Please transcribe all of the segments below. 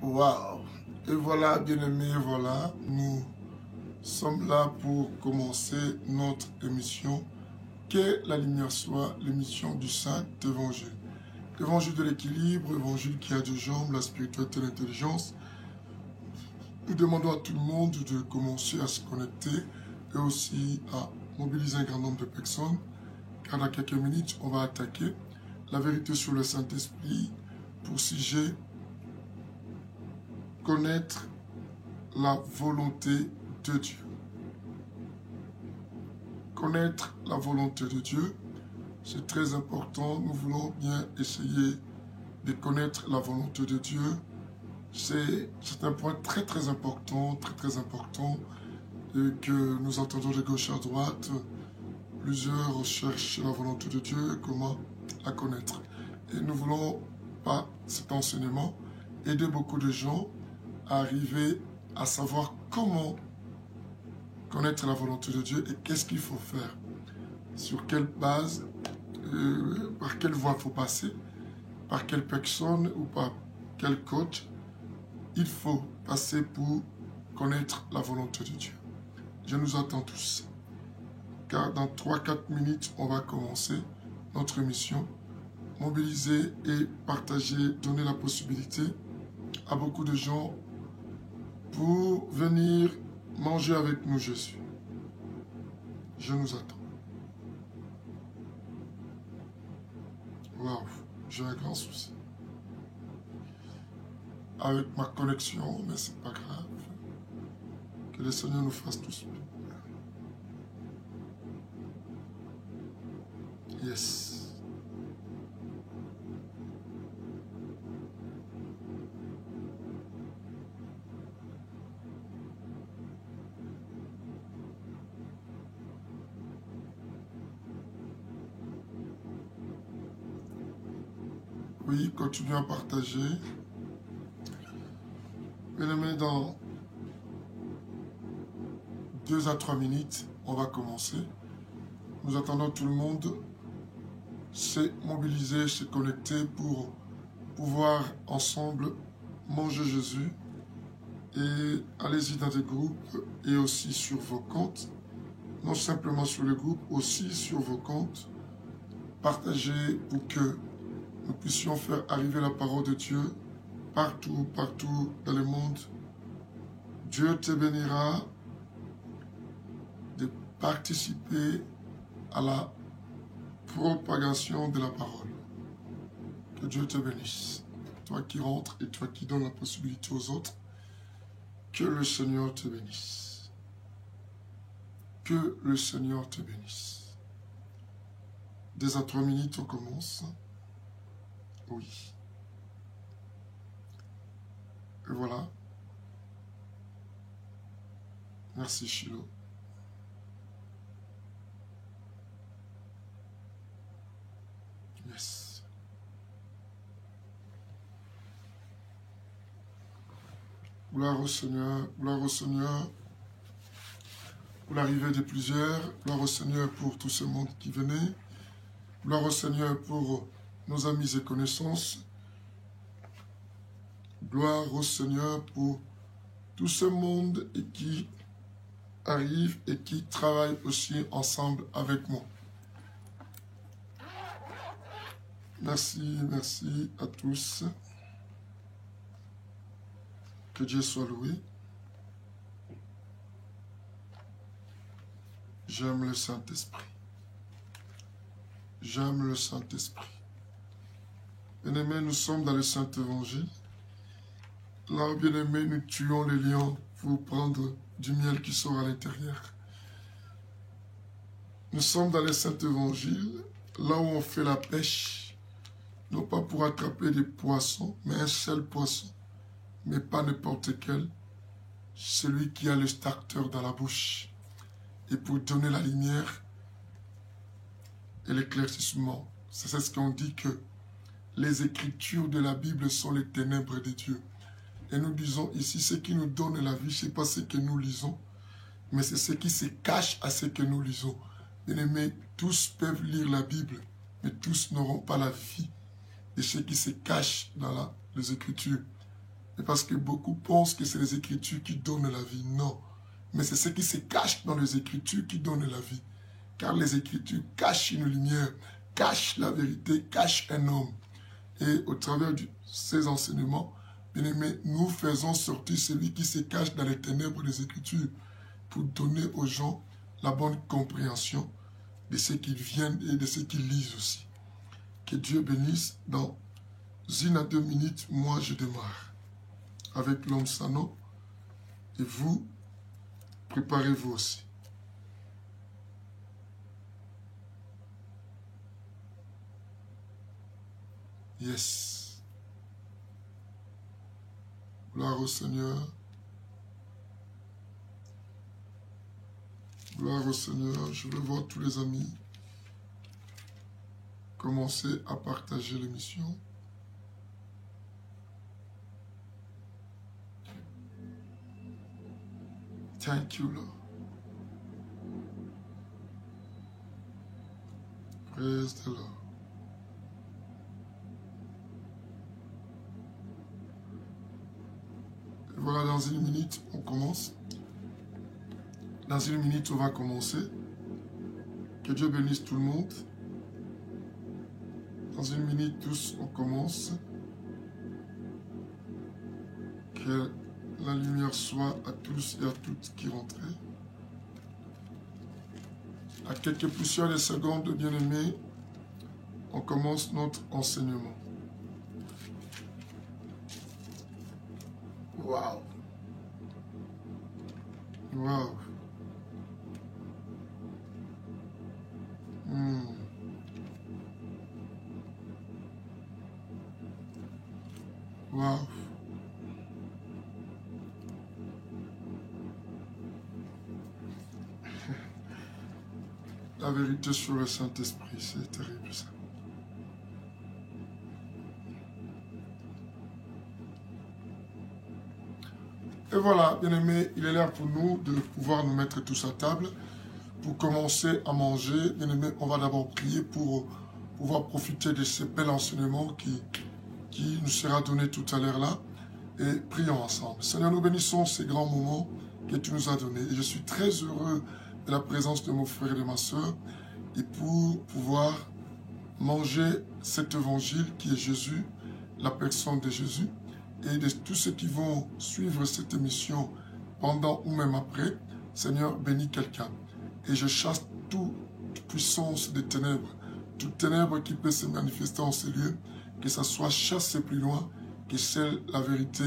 Waouh! Et voilà, bien-aimés, voilà, nous sommes là pour commencer notre émission. Que la lumière soit, l'émission du Saint-Évangile. Évangile de l'équilibre, évangile qui a deux jambes, la spiritualité et l'intelligence. Nous demandons à tout le monde de commencer à se connecter et aussi à mobiliser un grand nombre de personnes, car dans quelques minutes, on va attaquer la vérité sur le Saint-Esprit pour sujet connaître la volonté de Dieu. Connaître la volonté de Dieu, c'est très important. Nous voulons bien essayer de connaître la volonté de Dieu. C'est un point très important, très important, et que nous entendons de gauche à droite. Plusieurs cherchent la volonté de Dieu, comment la connaître. Et nous voulons, par cet enseignement, aider beaucoup de gens à arriver à savoir comment connaître la volonté de Dieu et qu'est-ce qu'il faut faire, sur quelle base, par quelle voie il faut passer, par quelle personne ou par quel coach il faut passer pour connaître la volonté de Dieu. Je nous attends tous, car dans 3-4 minutes, on va commencer notre émission. Mobiliser et partager, donner la possibilité à beaucoup de gens pour venir manger avec nous Jésus. Je nous attends. Waouh, j'ai un grand souci avec ma connexion, mais c'est pas grave. Que le Seigneur nous fasse tous bien. Yes. Oui, continuez à partager. Bien-aimés, dans 2 à 3 minutes, on va commencer. Nous attendons tout le monde se mobiliser, se connecter pour pouvoir ensemble manger Jésus. Et allez-y dans des groupes et aussi sur vos comptes. Non simplement sur les groupes, aussi sur vos comptes. Partagez pour que nous puissions faire arriver la parole de Dieu partout dans le monde. Dieu te bénira de participer à la propagation de la parole. Que Dieu te bénisse. Toi qui rentres et toi qui donnes la possibilité aux autres, que le Seigneur te bénisse. Que le Seigneur te bénisse. Dès à 3 minutes, on commence. Oui. Et voilà. Merci Chilo. Yes. Gloire au Seigneur pour l'arrivée de plusieurs. Gloire au Seigneur pour tout ce monde qui venait. Gloire au Seigneur pour nos amis et connaissances. Gloire au Seigneur pour tout ce monde et qui arrive et qui travaille aussi ensemble avec moi. Merci à tous. Que Dieu soit loué. J'aime le Saint-Esprit. J'aime le Saint-Esprit. Bien-aimés, nous sommes dans le Saint-Évangile. Là, bien-aimés, nous tuons les lions pour prendre du miel qui sort à l'intérieur. Nous sommes dans le Saint-Évangile, là où on fait la pêche, non pas pour attraper des poissons, mais un seul poisson, mais pas n'importe quel, celui qui a le starter dans la bouche, et pour donner la lumière et l'éclaircissement. C'est ce qu'on dit que les écritures de la Bible sont les ténèbres de Dieu. Et nous disons ici, ce qui nous donne la vie, ce n'est pas ce que nous lisons, mais c'est ce qui se cache à ce que nous lisons. Bien-aimés, tous peuvent lire la Bible, mais tous n'auront pas la vie de ce qui se cache dans les Écritures. Et parce que beaucoup pensent que c'est les Écritures qui donnent la vie. Non. Mais c'est ce qui se cache dans les Écritures qui donnent la vie. Car les Écritures cachent une lumière, cachent la vérité, cachent un homme. Et au travers de ces enseignements, bien aimés, nous faisons sortir celui qui se cache dans les ténèbres des Écritures pour donner aux gens la bonne compréhension de ce qu'ils viennent et de ce qu'ils lisent aussi. Que Dieu bénisse. Dans 1 à 2 minutes, moi je démarre avec l'homme Sano et vous, préparez-vous aussi. Yes. Gloire au Seigneur. Gloire au Seigneur. Je veux voir tous les amis commencer à partager l'émission. Thank you, Lord. Praise the Lord. Et voilà, dans 1 minute, on commence. Dans 1 minute, on va commencer. Que Dieu bénisse tout le monde. Dans 1 minute, tous, on commence. Que la lumière soit à tous et à toutes qui rentrent. À quelques poussières de secondes, bien-aimés, on commence notre enseignement. Wow! Wow! Wow! La vérité sur le Saint-Esprit, c'est terrible ça. Et voilà, bien-aimés, il est l'heure pour nous de pouvoir nous mettre tous à table. Pour commencer à manger, bien-aimés, on va d'abord prier pour pouvoir profiter de ce bel enseignement qui nous sera donné tout à l'heure là. Et prions ensemble. Seigneur, nous bénissons ces grands moments que tu nous as donnés. Et je suis très heureux de la présence de mon frère et de ma soeur. Et pour pouvoir manger cet évangile qui est Jésus, la personne de Jésus, et de tous ceux qui vont suivre cette émission pendant ou même après, Seigneur, bénis quelqu'un. Et je chasse toute puissance des ténèbres, toute ténèbre qui peut se manifester en ces lieux, que ça soit chassé plus loin, que seule la vérité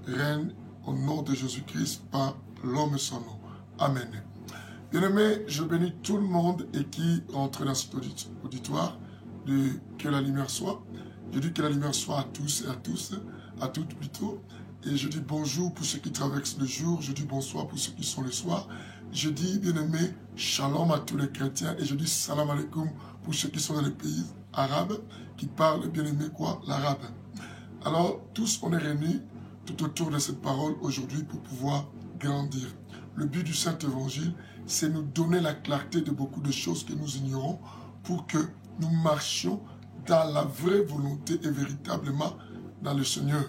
règne au nom de Jésus-Christ par l'homme sans nom. Amen. Bien-aimés, je bénis tout le monde et qui entre dans cet auditoire, que la lumière soit. Je dis que la lumière soit à tous et à tous, à toutes plutôt. Et je dis bonjour pour ceux qui traversent le jour, je dis bonsoir pour ceux qui sont le soir. Je dis, bien-aimé, shalom à tous les chrétiens et je dis salam alaikum pour ceux qui sont dans les pays arabes, qui parlent, bien-aimé, quoi, l'arabe. Alors, tous, on est réunis tout autour de cette parole aujourd'hui pour pouvoir grandir. Le but du Saint-Évangile, c'est nous donner la clarté de beaucoup de choses que nous ignorons pour que nous marchions dans la vraie volonté et véritablement dans le Seigneur.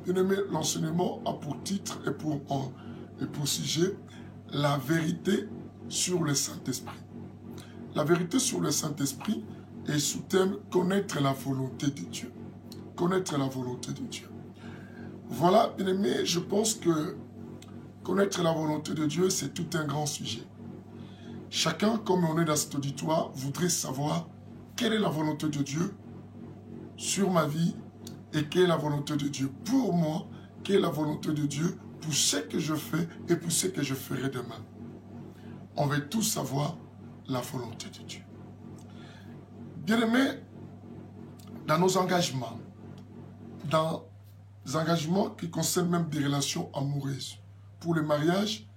Bien-aimé, l'enseignement a pour titre et pour sujet la vérité sur le Saint-Esprit. La vérité sur le Saint-Esprit est sous thème connaître la volonté de Dieu. Connaître la volonté de Dieu. Voilà, bien-aimé, je pense que connaître la volonté de Dieu, c'est tout un grand sujet. Chacun, comme on est dans cet auditoire, voudrait savoir quelle est la volonté de Dieu sur ma vie et quelle est la volonté de Dieu pour moi, quelle est la volonté de Dieu pour ce que je fais et pour ce que je ferai demain. On veut tous savoir la volonté de Dieu. Bien-aimés, dans nos engagements, dans les engagements qui concernent même des relations amoureuses, pour le mariage,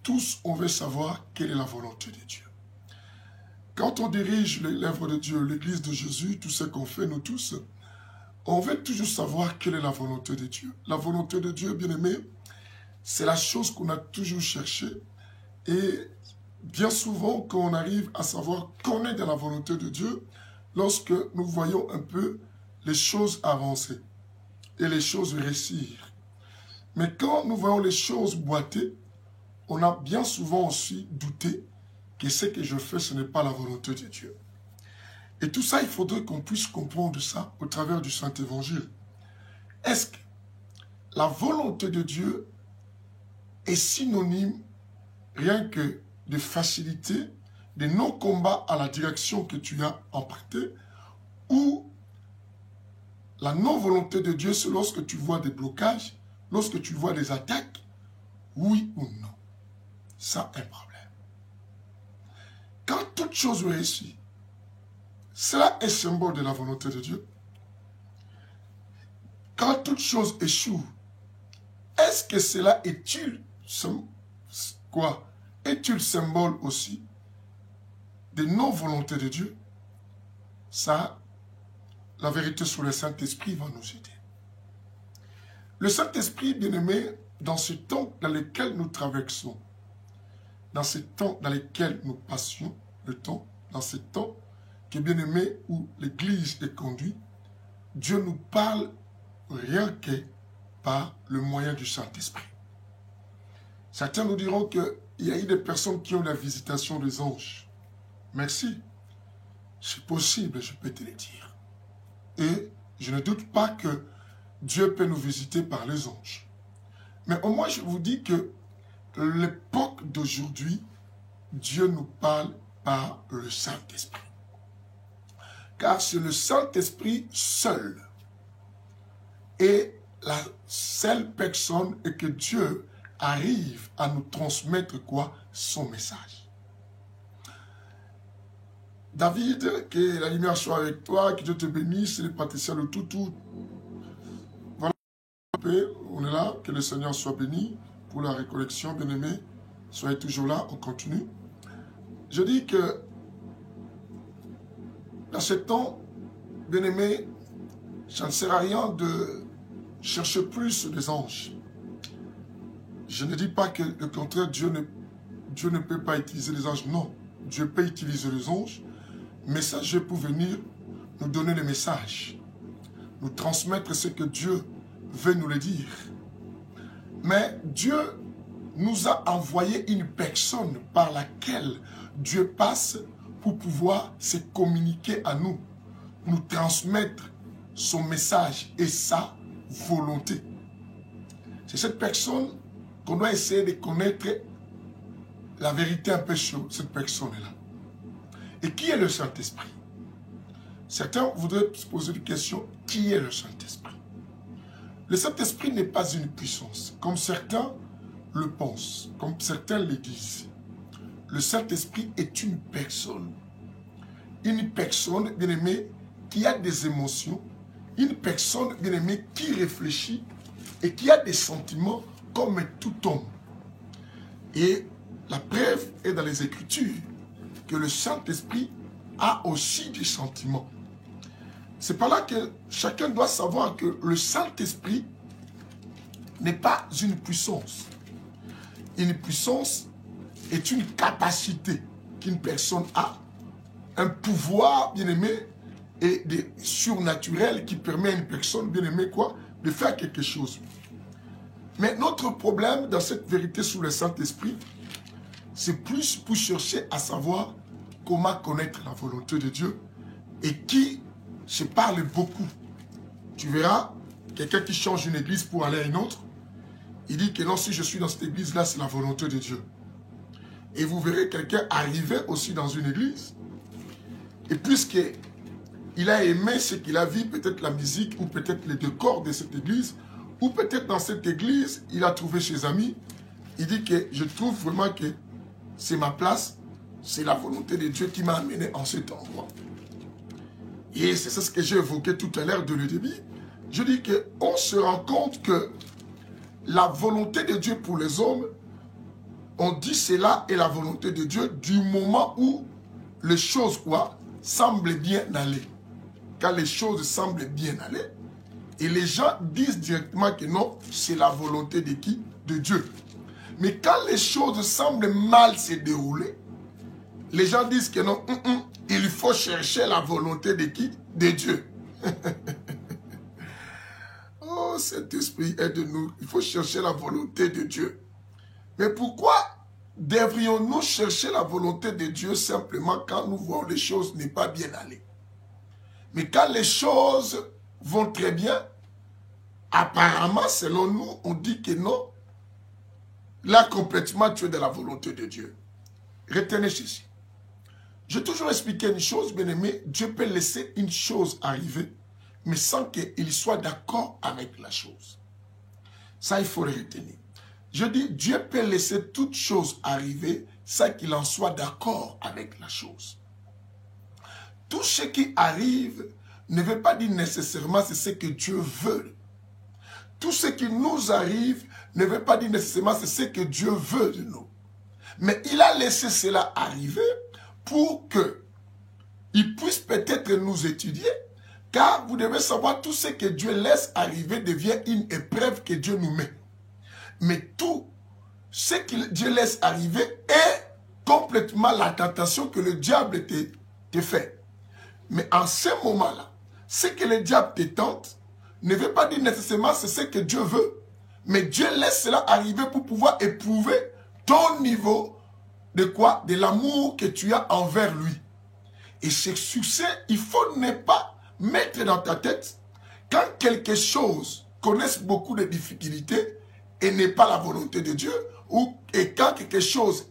tous on veut savoir quelle est la volonté de Dieu. Quand on dirige l'œuvre de Dieu, l'église de Jésus, tout ce qu'on fait, nous tous, on veut toujours savoir quelle est la volonté de Dieu. La volonté de Dieu, bien-aimé, c'est la chose qu'on a toujours cherchée. Et bien souvent, quand on arrive à savoir qu'on est dans la volonté de Dieu, lorsque nous voyons un peu les choses avancer. et les choses réussir. Mais quand nous voyons les choses boiter, on a bien souvent aussi douté que ce que je fais, ce n'est pas la volonté de Dieu. Et tout ça, il faudrait qu'on puisse comprendre ça au travers du Saint-Évangile. Est-ce que la volonté de Dieu est synonyme rien que de facilité, de non-combat à la direction que tu as empruntée, ou la non-volonté de Dieu, c'est lorsque tu vois des blocages, lorsque tu vois des attaques, oui ou non. Ça, un problème. Quand toute chose réussit, cela est symbole de la volonté de Dieu. Quand toute chose échoue, est-ce que cela est-il quoi? Est-il symbole aussi de non-volonté de Dieu? Ça, la vérité sur le Saint-Esprit va nous aider. Le Saint-Esprit, bien-aimé, dans ce temps dans lequel nous traversons, dans ce temps dans lequel nous passions le temps, dans ce temps qui est bien-aimé où l'Église est conduite, Dieu nous parle rien que par le moyen du Saint-Esprit. Certains nous diront qu'il y a eu des personnes qui ont la visitation des anges. Merci. C'est possible, je peux te le dire. Et je ne doute pas que Dieu peut nous visiter par les anges. Mais au moins, je vous dis que l'époque d'aujourd'hui, Dieu nous parle par le Saint-Esprit. Car c'est le Saint-Esprit seul et la seule personne et que Dieu arrive à nous transmettre quoi? Son message. David, que la lumière soit avec toi, que Dieu te bénisse, les praticiens de tout. Voilà, on est là, que le Seigneur soit béni pour la récollection, bien-aimés. Soyez toujours là, on continue. Je dis que dans ce temps, bien-aimés, ça ne sert à rien de chercher plus des anges. Je ne dis pas que le contraire, Dieu ne peut pas utiliser les anges. Non, Dieu peut utiliser les anges, messagers pour venir nous donner les messages, nous transmettre ce que Dieu veut nous le dire. Mais Dieu nous a envoyé une personne par laquelle Dieu passe pour pouvoir se communiquer à nous, nous transmettre son message et sa volonté. C'est cette personne qu'on doit essayer de connaître la vérité un peu sur cette personne-là. Et qui est le Saint-Esprit? Certains voudraient se poser une question, qui est le Saint-Esprit? Le Saint-Esprit n'est pas une puissance, comme certains le pensent, comme certains le disent. Le Saint-Esprit est une personne, bien-aimée, qui a des émotions, une personne, bien-aimée, qui réfléchit et qui a des sentiments comme tout homme. Et la preuve est dans les Écritures que le Saint-Esprit a aussi des sentiments. C'est par là que chacun doit savoir que le Saint-Esprit n'est pas une puissance. Une puissance est une capacité qu'une personne a, un pouvoir, bien-aimé, et surnaturel qui permet à une personne, bien-aimée, quoi, de faire quelque chose. Mais notre problème dans cette vérité sur le Saint-Esprit, c'est plus pour chercher à savoir comment connaître la volonté de Dieu et qui se parle beaucoup. Tu verras, quelqu'un qui change une église pour aller à une autre, il dit que non, si je suis dans cette église-là, c'est la volonté de Dieu. Et vous verrez quelqu'un arriver aussi dans une église, et puisqu'il a aimé ce qu'il a vu, peut-être la musique, ou peut-être les décors de cette église, ou peut-être dans cette église, il a trouvé ses amis, il dit que je trouve vraiment que c'est ma place, c'est la volonté de Dieu qui m'a amené en cet endroit. Et c'est ce que j'ai évoqué tout à l'heure de le début. Je dis qu'on se rend compte que la volonté de Dieu pour les hommes, on dit cela est la volonté de Dieu du moment où les choses semblent bien aller. Quand les choses semblent bien aller, et les gens disent directement que non, c'est la volonté de qui? De Dieu. Mais quand les choses semblent mal se dérouler, les gens disent que non, il faut chercher la volonté de qui? De Dieu. Oh, Oh Saint-Esprit, aide-nous. Il faut chercher la volonté de Dieu. Mais pourquoi devrions-nous chercher la volonté de Dieu simplement quand nous voyons les choses ne pas bien aller? Mais quand les choses vont très bien, apparemment, selon nous, on dit que non. Là, complètement, tu es dans la volonté de Dieu. Retenez ceci. J'ai toujours expliqué une chose, bien aimé. Dieu peut laisser une chose arriver, mais sans qu'il soit d'accord avec la chose. Ça, il faut le retenir. Je dis, Dieu peut laisser toute chose arriver sans qu'il en soit d'accord avec la chose. Tout ce qui arrive ne veut pas dire nécessairement c'est ce que Dieu veut. Tout ce qui nous arrive ne veut pas dire nécessairement c'est ce que Dieu veut de nous. Mais il a laissé cela arriver pour qu'il puisse peut-être nous étudier. Car vous devez savoir, tout ce que Dieu laisse arriver devient une épreuve que Dieu nous met. Mais tout ce que Dieu laisse arriver est complètement la tentation que le diable te fait. Mais en ce moment-là, ce que le diable te tente ne veut pas dire nécessairement c'est ce que Dieu veut. Mais Dieu laisse cela arriver pour pouvoir éprouver ton niveau de quoi? De l'amour que tu as envers lui. Et ce succès, il faut ne pas mettre dans ta tête quand quelque chose connaisse beaucoup de difficultés et n'est pas la volonté de Dieu, et quand quelque chose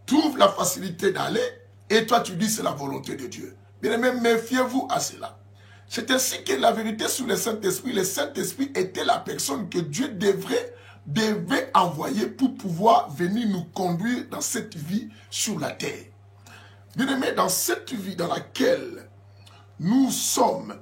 trouve la facilité d'aller, et toi tu dis c'est la volonté de Dieu. Bien aimé, méfiez-vous à cela. C'est ainsi que la vérité sur le Saint-Esprit, le Saint-Esprit était la personne que Dieu devait envoyer pour pouvoir venir nous conduire dans cette vie sur la terre. Bien aimé, dans cette vie dans laquelle nous sommes,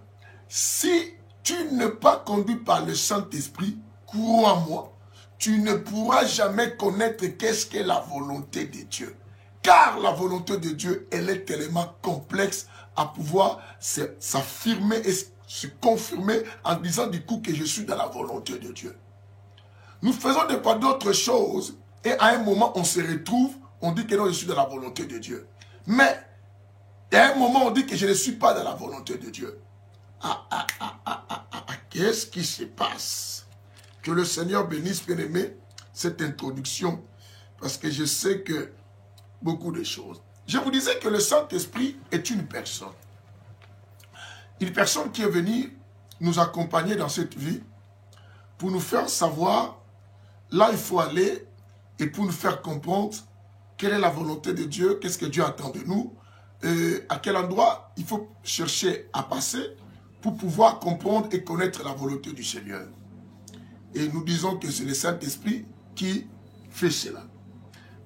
si tu n'es pas conduit par le Saint-Esprit, crois-moi, tu ne pourras jamais connaître qu'est-ce qu'est la volonté de Dieu. Car la volonté de Dieu, elle est tellement complexe à pouvoir s'affirmer et se confirmer en disant du coup que je suis dans la volonté de Dieu. Nous faisons des pas d'autres choses et à un moment on se retrouve, on dit que non, je suis dans la volonté de Dieu. Mais à un moment on dit que je ne suis pas dans la volonté de Dieu. Qu'est-ce qui se passe? Que le Seigneur bénisse, bien-aimé, cette introduction, parce que je sais que beaucoup de choses. Je vous disais que le Saint-Esprit est une personne. Une personne qui est venue nous accompagner dans cette vie pour nous faire savoir là il faut aller et pour nous faire comprendre quelle est la volonté de Dieu, qu'est-ce que Dieu attend de nous, et à quel endroit il faut chercher à passer pour pouvoir comprendre et connaître la volonté du Seigneur. Et nous disons que c'est le Saint-Esprit qui fait cela.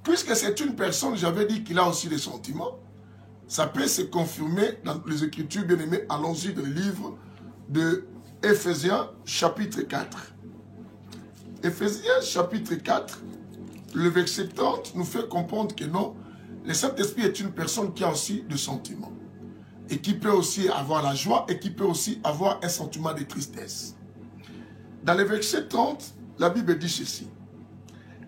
Puisque c'est une personne, j'avais dit qu'il a aussi des sentiments, ça peut se confirmer dans les Écritures, bien aimés. Allons-y dans le livre de Éphésiens, chapitre 4. Éphésiens, chapitre 4, le verset 30 nous fait comprendre que non, le Saint-Esprit est une personne qui a aussi des sentiments. Et qui peut aussi avoir la joie et qui peut aussi avoir un sentiment de tristesse. Dans le verset 30, la Bible dit ceci.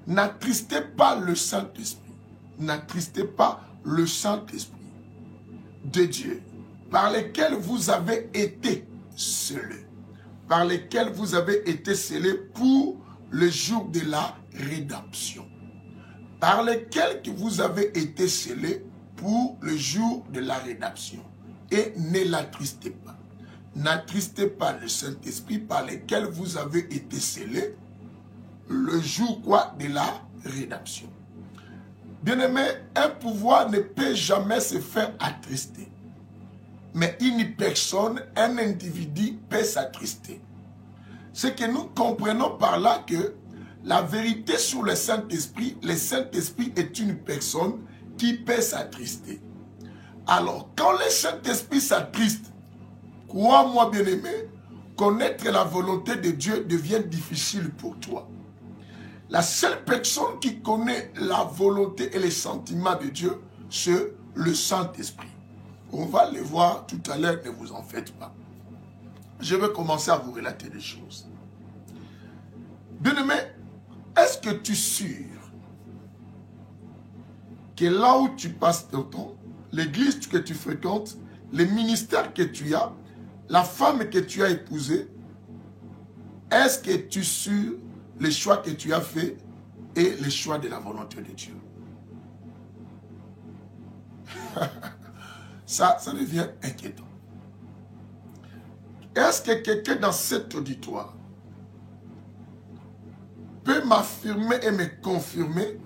N'attristez pas le Saint-Esprit. N'attristez pas le Saint-Esprit de Dieu, par lequel vous avez été scellés. Par lequel vous avez été scellés pour le jour de la rédemption. Par lequel vous avez été scellés pour le jour de la rédemption. Et ne l'attristez pas. N'attristez pas le Saint-Esprit par lequel vous avez été scellés le jour quoi de la rédemption. Bien-aimé, un pouvoir ne peut jamais se faire attrister. Mais une personne, un individu peut s'attrister. C'est que nous comprenons par là que la vérité sur le Saint-Esprit est une personne qui peut s'attrister. Alors, quand le Saint-Esprit s'attriste, crois-moi bien-aimé, connaître la volonté de Dieu devient difficile pour toi. La seule personne qui connaît la volonté et les sentiments de Dieu, c'est le Saint-Esprit. On va le voir tout à l'heure, ne vous en faites pas. Je vais commencer à vous relater des choses. Bien-aimé, est-ce que tu es sûr que là où tu passes ton temps, l'église que tu fréquentes, les ministères que tu as, la femme que tu as épousée, est-ce que tu suis les choix que tu as faits et les choix de la volonté de Dieu? Ça devient inquiétant. Est-ce que quelqu'un dans cet auditoire peut m'affirmer et me confirmer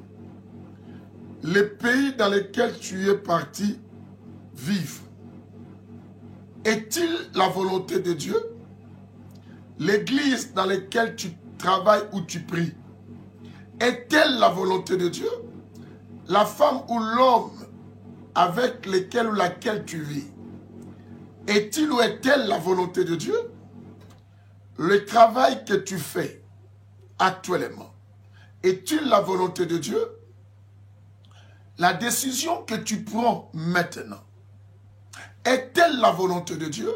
les pays dans lesquels tu es parti vivre? Est-il la volonté de Dieu? L'église dans laquelle tu travailles ou tu pries, est-elle la volonté de Dieu? La femme ou l'homme avec lequel ou laquelle tu vis, est-il ou est-elle la volonté de Dieu? Le travail que tu fais actuellement, est-il la volonté de Dieu? La décision que tu prends maintenant, est-elle la volonté de Dieu?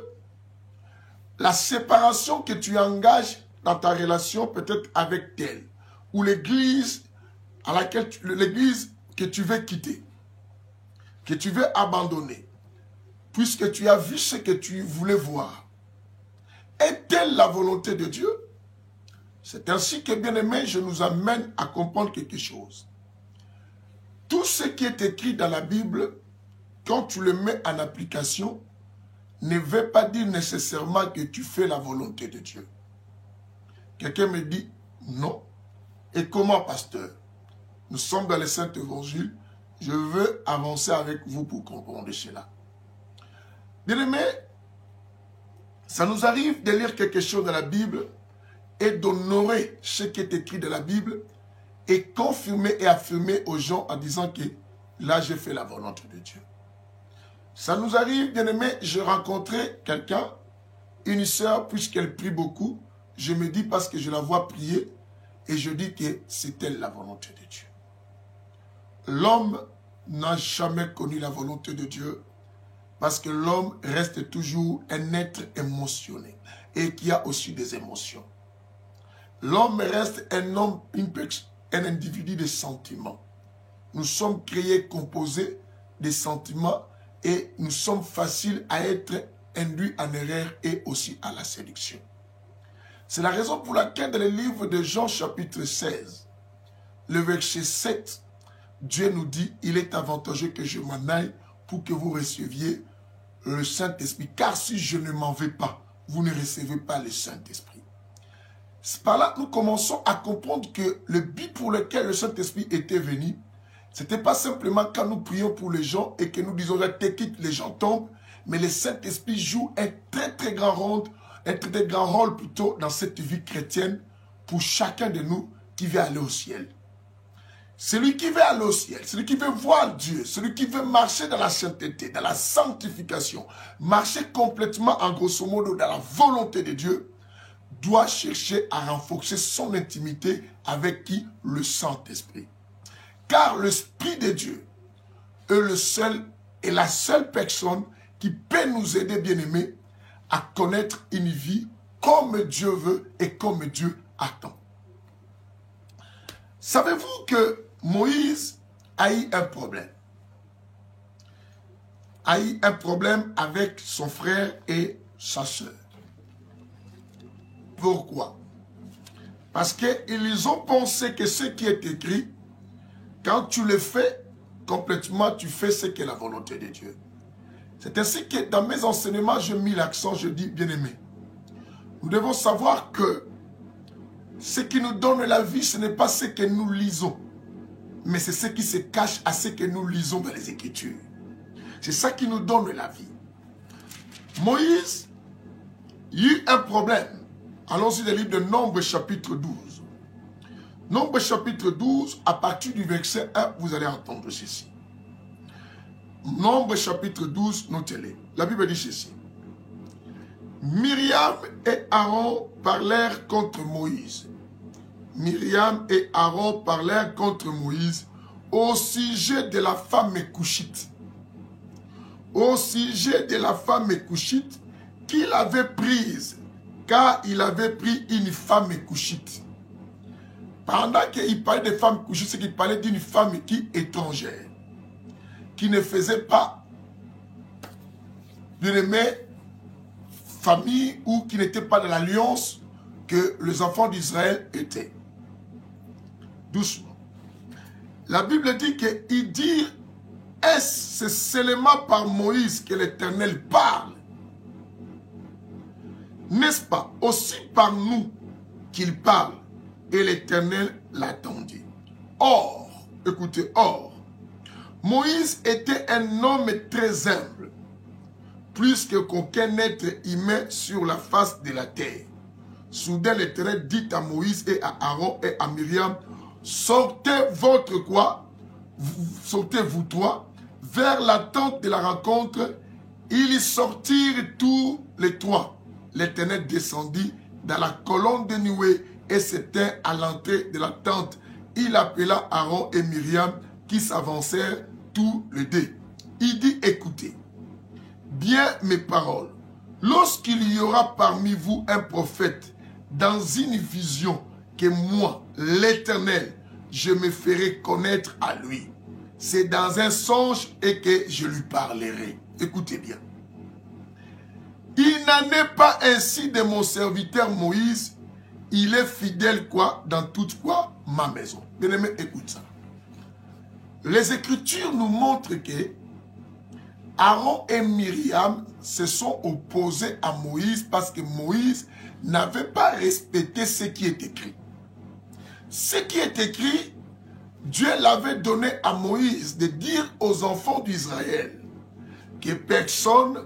La séparation que tu engages dans ta relation peut-être avec elle, ou l'église à laquelle l'église que tu veux quitter, que tu veux abandonner, puisque tu as vu ce que tu voulais voir, est-elle la volonté de Dieu? C'est ainsi que, bien-aimé, je nous amène à comprendre quelque chose. Tout ce qui est écrit dans la Bible, quand tu le mets en application, ne veut pas dire nécessairement que tu fais la volonté de Dieu. Quelqu'un me dit, non. Et comment, pasteur? Nous sommes dans les Saints Évangiles. Je veux avancer avec vous pour comprendre cela. Bien-aimé, ça nous arrive de lire quelque chose dans la Bible et d'honorer ce qui est écrit dans la Bible et confirmer et affirmer aux gens en disant que là, j'ai fait la volonté de Dieu. Ça nous arrive, bien-aimé, je rencontrais quelqu'un, une sœur, puisqu'elle prie beaucoup, je me dis parce que je la vois prier et je dis que c'est elle la volonté de Dieu. L'homme n'a jamais connu la volonté de Dieu parce que l'homme reste toujours un être émotionné et qui a aussi des émotions. L'homme reste un homme, un individu de sentiments. Nous sommes créés, composés de sentiments et nous sommes faciles à être induits en erreur et aussi à la séduction. C'est la raison pour laquelle dans le livre de Jean chapitre 16, le verset 7, Dieu nous dit, il est avantageux que je m'en aille pour que vous receviez le Saint-Esprit. Car si je ne m'en vais pas, vous ne recevez pas le Saint-Esprit. Par là, nous commençons à comprendre que le but pour lequel le Saint-Esprit était venu, ce n'était pas simplement quand nous prions pour les gens et que nous disons, t'es quitte, les gens tombent, mais le Saint-Esprit joue un très grand rôle plutôt dans cette vie chrétienne pour chacun de nous qui veut aller au ciel. Celui qui veut aller au ciel, celui qui veut voir Dieu, celui qui veut marcher dans la sainteté, dans la sanctification, marcher complètement en grosso modo dans la volonté de Dieu, doit chercher à renforcer son intimité avec qui? Le Saint-Esprit. Car l'Esprit de Dieu est la seule personne qui peut nous aider, bien-aimés, à connaître une vie comme Dieu veut et comme Dieu attend. Savez-vous que Moïse a eu un problème? A eu un problème avec son frère et sa sœur. Pourquoi? Parce qu'ils ont pensé que ce qui est écrit, quand tu le fais complètement, tu fais ce qui est la volonté de Dieu. C'est ainsi que dans mes enseignements, je mis l'accent, je dis, bien-aimé, nous devons savoir que ce qui nous donne la vie, ce n'est pas ce que nous lisons, mais c'est ce qui se cache à ce que nous lisons dans les Écritures. C'est ça qui nous donne la vie. Moïse, il y a eu un problème. Allons-y dans le livre de Nombre chapitre 12. Nombre chapitre 12, à partir du verset 1, vous allez entendre ceci. Nombre chapitre 12, notez-les. La Bible dit ceci. Myriam et Aaron parlèrent contre Moïse. Myriam et Aaron parlèrent contre Moïse au sujet de la femme couchite. Au sujet de la femme couchite qu'il avait prise, car il avait pris une femme couchite. Pendant qu'il parlait de femmes couchites, c'est qu'il parlait d'une femme qui étrangère, qui ne faisait pas, bien aimé, famille ou qui n'était pas dans l'alliance que les enfants d'Israël étaient. Doucement. La Bible dit qu'il dit, est-ce seulement par Moïse que l'Éternel parle? N'est-ce pas aussi par nous qu'il parle? Et l'Éternel l'attendit. Or, écoutez, or, Moïse était un homme très humble, plus qu'aucun être humain sur la face de la terre. Soudain, l'Éternel dit à Moïse et à Aaron et à Myriam, sortez votre quoi? Sortez vous trois vers la tente de la rencontre. Ils sortirent tous les trois. L'Éternel descendit dans la colonne de nuée et s'éteint à l'entrée de la tente. Il appela Aaron et Myriam qui s'avancèrent tous les deux. Il dit, écoutez bien mes paroles. Lorsqu'il y aura parmi vous un prophète dans une vision que moi, l'Éternel, je me ferai connaître à lui. C'est dans un songe et que je lui parlerai. Écoutez bien. Il n'en est pas ainsi de mon serviteur Moïse. Il est fidèle quoi? Dans toute quoi? Ma maison. Bien-aimé, écoute ça. Les Écritures nous montrent que Aaron et Myriam se sont opposés à Moïse parce que Moïse n'avait pas respecté ce qui est écrit. Ce qui est écrit, Dieu l'avait donné à Moïse de dire aux enfants d'Israël que personne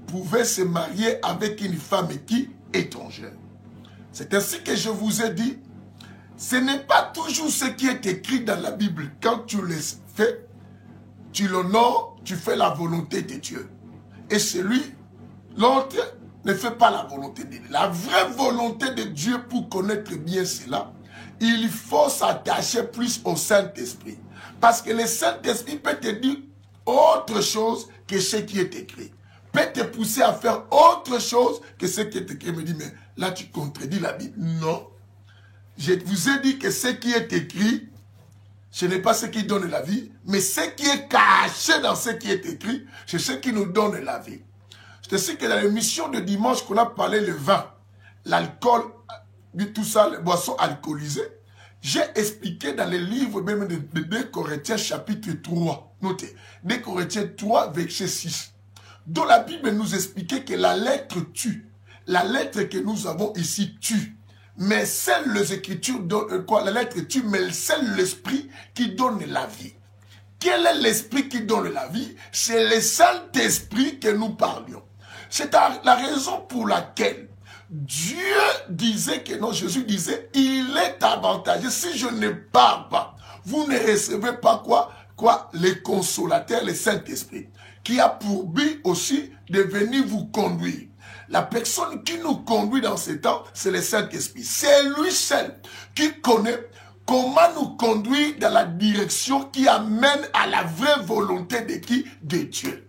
pouvait se marier avec une femme qui est étrangère. C'est ainsi que je vous ai dit, ce n'est pas toujours ce qui est écrit dans la Bible. Quand tu le fais, tu l'honores, tu fais la volonté de Dieu. Et celui, l'autre, ne fait pas la volonté de Dieu. La vraie volonté de Dieu, pour connaître bien cela, il faut s'attacher plus au Saint-Esprit. Parce que le Saint-Esprit peut te dire autre chose que ce qui est écrit. Peut te pousser à faire autre chose que ce qui est écrit. Il me dit, mais là tu contredis la Bible. Non. Je vous ai dit que ce qui est écrit, ce n'est pas ce qui donne la vie, mais ce qui est caché dans ce qui est écrit, c'est ce qui nous donne la vie. Je te sais que dans l'émission de dimanche qu'on a parlé le vin, l'alcool, tout ça, les boissons alcoolisées, j'ai expliqué dans les livres même de 2 Corinthiens chapitre 3. Notez, 2 Corinthiens 3 verset 6. Dont la Bible nous expliquait que la lettre tue. La lettre que nous avons ici tue. Mais c'est les Écritures donnent quoi? La lettre tue, mais c'est l'Esprit qui donne la vie. Quel est l'Esprit qui donne la vie? C'est le Saint-Esprit que nous parlions. C'est la raison pour laquelle Dieu disait que non, Jésus disait, il est avantageux. Si je ne parle pas, vous ne recevez pas quoi? Les consolateurs, le Saint-Esprit, qui a pour but aussi de venir vous conduire. La personne qui nous conduit dans ce temps, c'est le Saint-Esprit. C'est lui seul qui connaît comment nous conduire dans la direction qui amène à la vraie volonté de qui? De Dieu.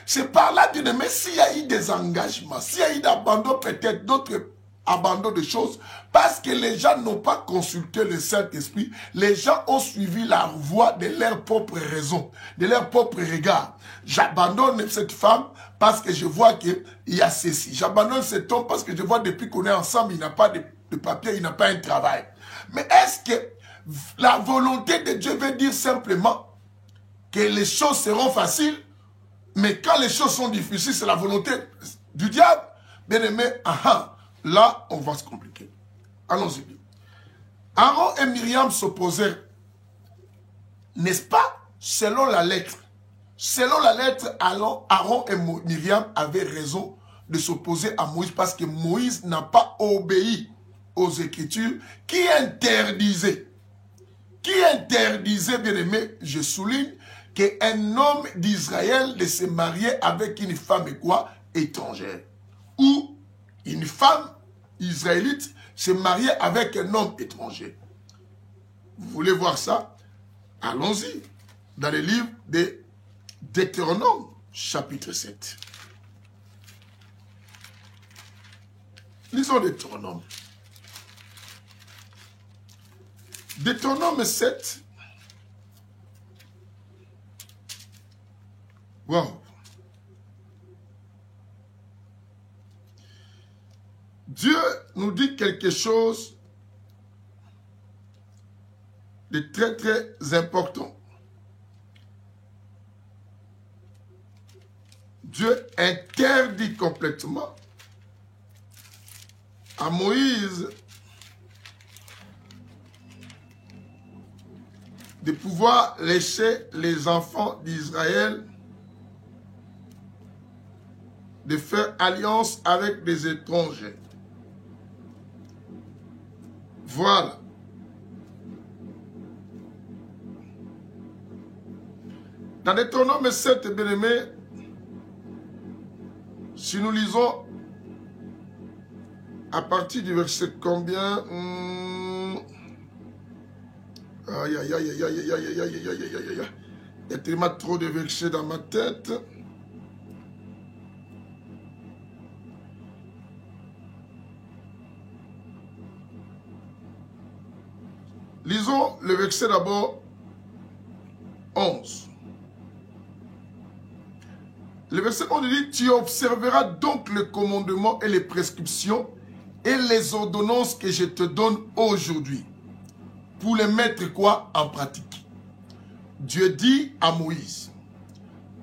C'est par là, mais s'il y a eu des engagements, s'il y a eu d'abandon, peut-être d'autres abandons de choses, parce que les gens n'ont pas consulté le Saint-Esprit, les gens ont suivi la voie de leur propre raison, de leur propre regard. J'abandonne cette femme parce que je vois qu'il y a ceci. J'abandonne cet homme parce que je vois depuis qu'on est ensemble, il n'a pas de papier, il n'a pas un travail. Mais est-ce que la volonté de Dieu veut dire simplement que les choses seront faciles? Mais quand les choses sont difficiles, c'est la volonté du diable. Bien aimé, là, on va se compliquer. Allons-y. Aaron et Myriam s'opposèrent, n'est-ce pas, selon la lettre. Selon la lettre, Aaron et Myriam avaient raison de s'opposer à Moïse parce que Moïse n'a pas obéi aux Écritures qui interdisaient, bien aimé, je souligne, qu'un homme d'Israël de se marier avec une femme étrangère. Ou une femme israélite se marier avec un homme étranger. Vous voulez voir ça? Allons-y. Dans le livre de Deutéronome, chapitre 7. Lisons Deutéronome. Deutéronome 7. Wow. Dieu nous dit quelque chose de très très important. Dieu interdit complètement à Moïse de pouvoir laisser les enfants d'Israël de faire alliance avec des étrangers. Voilà. Dans Deutéronome 7, bien-aimé, si nous lisons à partir du verset combien? Aïe, aïe, aïe, aïe, aïe, aïe, aïe, aïe, aïe, aïe, aïe, aïe. Il y a tellement trop de versets dans ma tête. Lisons le verset d'abord 11. Le verset 11 dit, tu observeras donc le commandement et les prescriptions et les ordonnances que je te donne aujourd'hui pour les mettre quoi en pratique. Dieu dit à Moïse,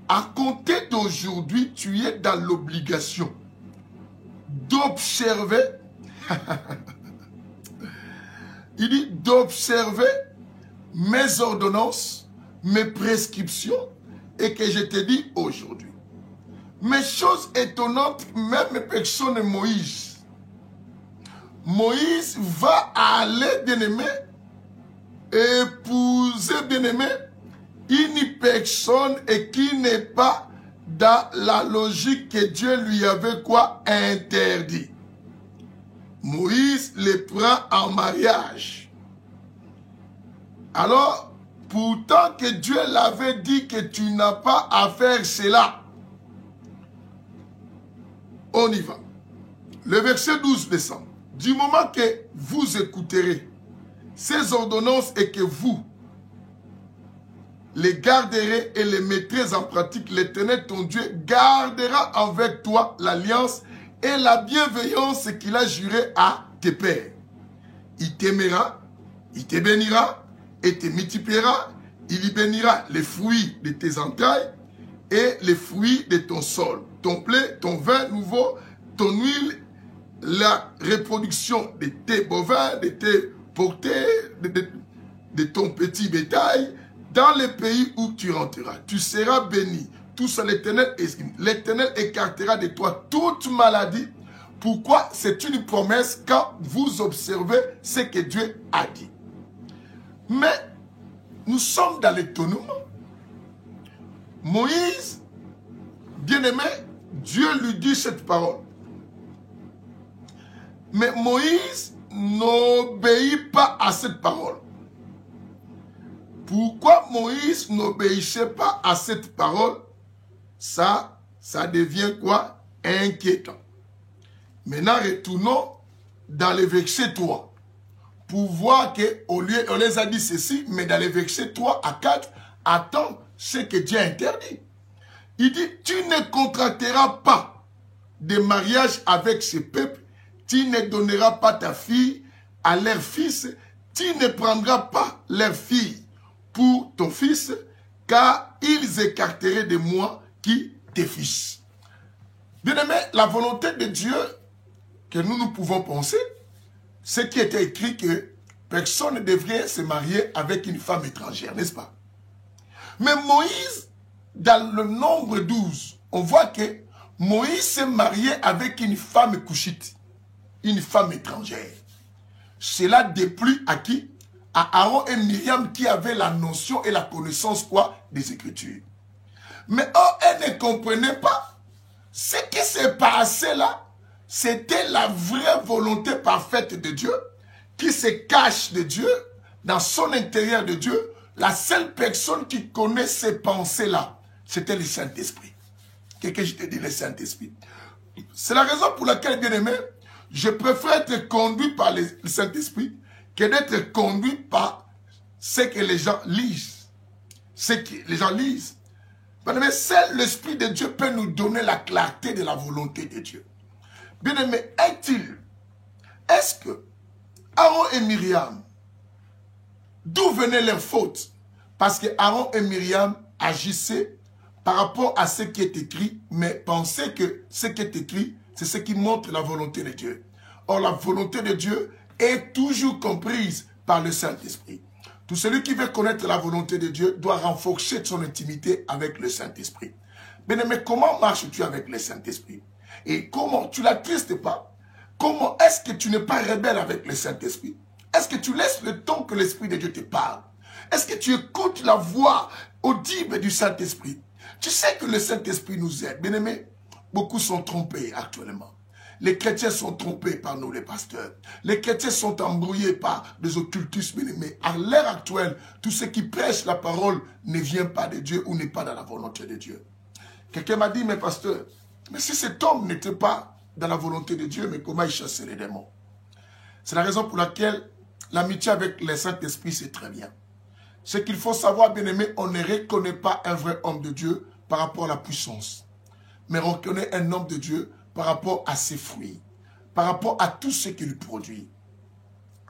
à compter d'aujourd'hui, tu es dans l'obligation d'observer, il dit d'observer mes ordonnances, mes prescriptions et que je te dis aujourd'hui. Mais chose étonnante, même personne de Moïse. Moïse va aller, bien-aimé, épouser, bien-aimé, une personne et qui n'est pas dans la logique que Dieu lui avait quoi interdit. Moïse les prend en mariage. Alors, pourtant que Dieu l'avait dit que tu n'as pas à faire cela. On y va. Le verset 12 descend. Du moment que vous écouterez ces ordonnances et que vous les garderez et les mettrez en pratique, l'Éternel ton Dieu gardera avec toi l'alliance et la bienveillance qu'il a juré à tes pères. Il t'aimera, il te bénira et te multipliera. Il y bénira les fruits de tes entrailles et les fruits de ton sol, ton blé, ton vin nouveau, ton huile, la reproduction de tes bovins, de tes portées, de ton petit bétail, dans les pays où tu rentreras. Tu seras béni. Tout ça, l'Éternel écartera de toi toute maladie. Pourquoi? C'est une promesse quand vous observez ce que Dieu a dit. Mais nous sommes dans l'étonnement. Moïse, bien-aimé, Dieu lui dit cette parole. Mais Moïse n'obéit pas à cette parole. Pourquoi Moïse n'obéissait pas à cette parole? Ça devient quoi? Inquiétant. Maintenant, retournons dans le verset 3. Pour voir qu'au lieu, on les a dit ceci, mais dans les versets 3 à 4, attends ce que Dieu a interdit. Il dit, tu ne contracteras pas de mariage avec ce peuple, tu ne donneras pas ta fille à leur fils, tu ne prendras pas leur fille pour ton fils, car ils écarteraient de moi qui tes fils. Bien-aimé, la volonté de Dieu que nous pouvons penser, c'est qui était écrit que personne ne devrait se marier avec une femme étrangère, n'est-ce pas? Mais Moïse, dans le nombre 12, on voit que Moïse s'est marié avec une femme couchite, une femme étrangère. Cela déplut à qui? À Aaron et Myriam qui avaient la notion et la connaissance quoi? Des Écritures. Mais elles ne comprenaient pas. Ce qui s'est passé là, c'était la vraie volonté parfaite de Dieu qui se cache de Dieu, dans son intérieur de Dieu. La seule personne qui connaît ces pensées-là, c'était le Saint-Esprit. Qu'est-ce que je te dis, le Saint-Esprit? C'est la raison pour laquelle, bien aimé, je préfère être conduit par le Saint-Esprit que d'être conduit par ce que les gens lisent. Ce que les gens lisent. Mais seul l'Esprit de Dieu peut nous donner la clarté de la volonté de Dieu. Bien aimé, est-il est-ce que Aaron et Myriam, d'où venait leur faute? Parce que Aaron et Myriam agissaient par rapport à ce qui est écrit, mais pensaient que ce qui est écrit, c'est ce qui montre la volonté de Dieu. Or, la volonté de Dieu est toujours comprise par le Saint-Esprit. Tout celui qui veut connaître la volonté de Dieu doit renforcer son intimité avec le Saint-Esprit. Bien-aimé, comment marches-tu avec le Saint-Esprit? Et comment? Tu ne l'attristes pas? Comment est-ce que tu n'es pas rebelle avec le Saint-Esprit? Est-ce que tu laisses le temps que l'Esprit de Dieu te parle? Est-ce que tu écoutes la voix audible du Saint-Esprit? Tu sais que le Saint-Esprit nous aide. Bien-aimé, beaucoup sont trompés actuellement. Les chrétiens sont trompés par nous, les pasteurs. Les chrétiens sont embrouillés par des occultismes. Mais à l'heure actuelle, tout ce qui prêche la parole ne vient pas de Dieu ou n'est pas dans la volonté de Dieu. Quelqu'un m'a dit, mais pasteur, mais si cet homme n'était pas dans la volonté de Dieu, mais comment il chassait les démons? C'est la raison pour laquelle l'amitié avec le Saint-Esprit, c'est très bien. Ce qu'il faut savoir, bien-aimé, on ne reconnaît pas un vrai homme de Dieu par rapport à la puissance. Mais on reconnaît un homme de Dieu par rapport à ses fruits, par rapport à tout ce qu'il produit.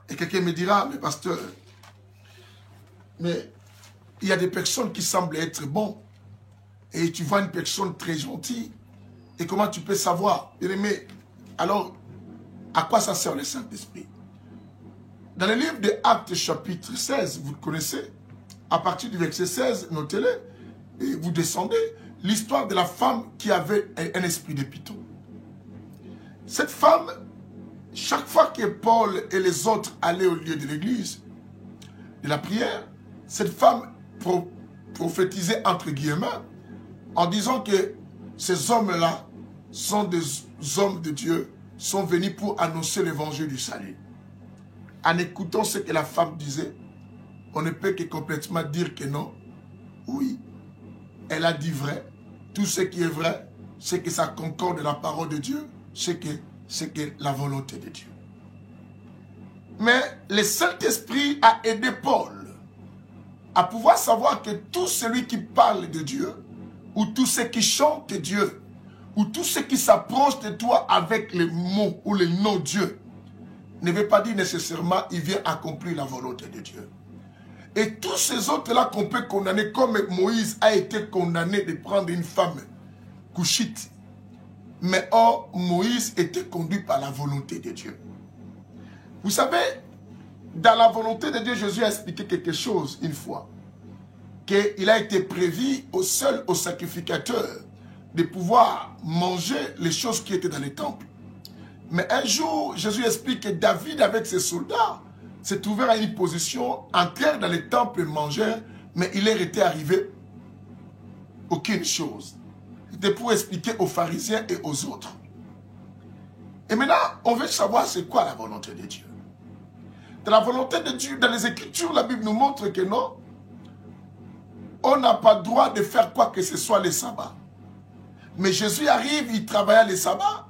Et quelqu'un me dira, mais pasteur, mais il y a des personnes qui semblent être bons, et tu vois une personne très gentille, et comment tu peux savoir? Bien-aimé, alors, à quoi ça sert le Saint-Esprit? Dans le livre de Actes chapitre 16, vous le connaissez, à partir du verset 16, notez-le, et vous descendez, l'histoire de la femme qui avait un esprit de python. Cette femme, chaque fois que Paul et les autres allaient au lieu de l'église, de la prière, cette femme prophétisait entre guillemets, en disant que ces hommes-là sont des hommes de Dieu, sont venus pour annoncer l'évangile du salut. En écoutant ce que la femme disait, on ne peut que complètement dire que non. Oui, elle a dit vrai. Tout ce qui est vrai, c'est que ça concorde de la parole de Dieu, c'est que la volonté de Dieu. Mais le Saint-Esprit a aidé Paul à pouvoir savoir que tout celui qui parle de Dieu, ou tout ce qui chante Dieu, ou tout ce qui s'approche de toi avec les mots ou les noms de Dieu, ne veut pas dire nécessairement qu'il vient accomplir la volonté de Dieu. Et tous ces autres-là qu'on peut condamner, comme Moïse a été condamné de prendre une femme couchite. Mais or, Moïse était conduit par la volonté de Dieu. Vous savez, dans la volonté de Dieu, Jésus a expliqué quelque chose une fois. Qu'il a été prévu au sacrificateur de pouvoir manger les choses qui étaient dans les temples. Mais un jour, Jésus explique que David, avec ses soldats, s'est trouvé à une position, entrèrent dans les temples et mangèrent, mais il leur était arrivé aucune chose. C'était pour expliquer aux pharisiens et aux autres. Et maintenant, on veut savoir c'est quoi la volonté de Dieu. Dans la volonté de Dieu, dans les Écritures, la Bible nous montre que non, on n'a pas le droit de faire quoi que ce soit le sabbat. Mais Jésus arrive, il travailla le sabbat.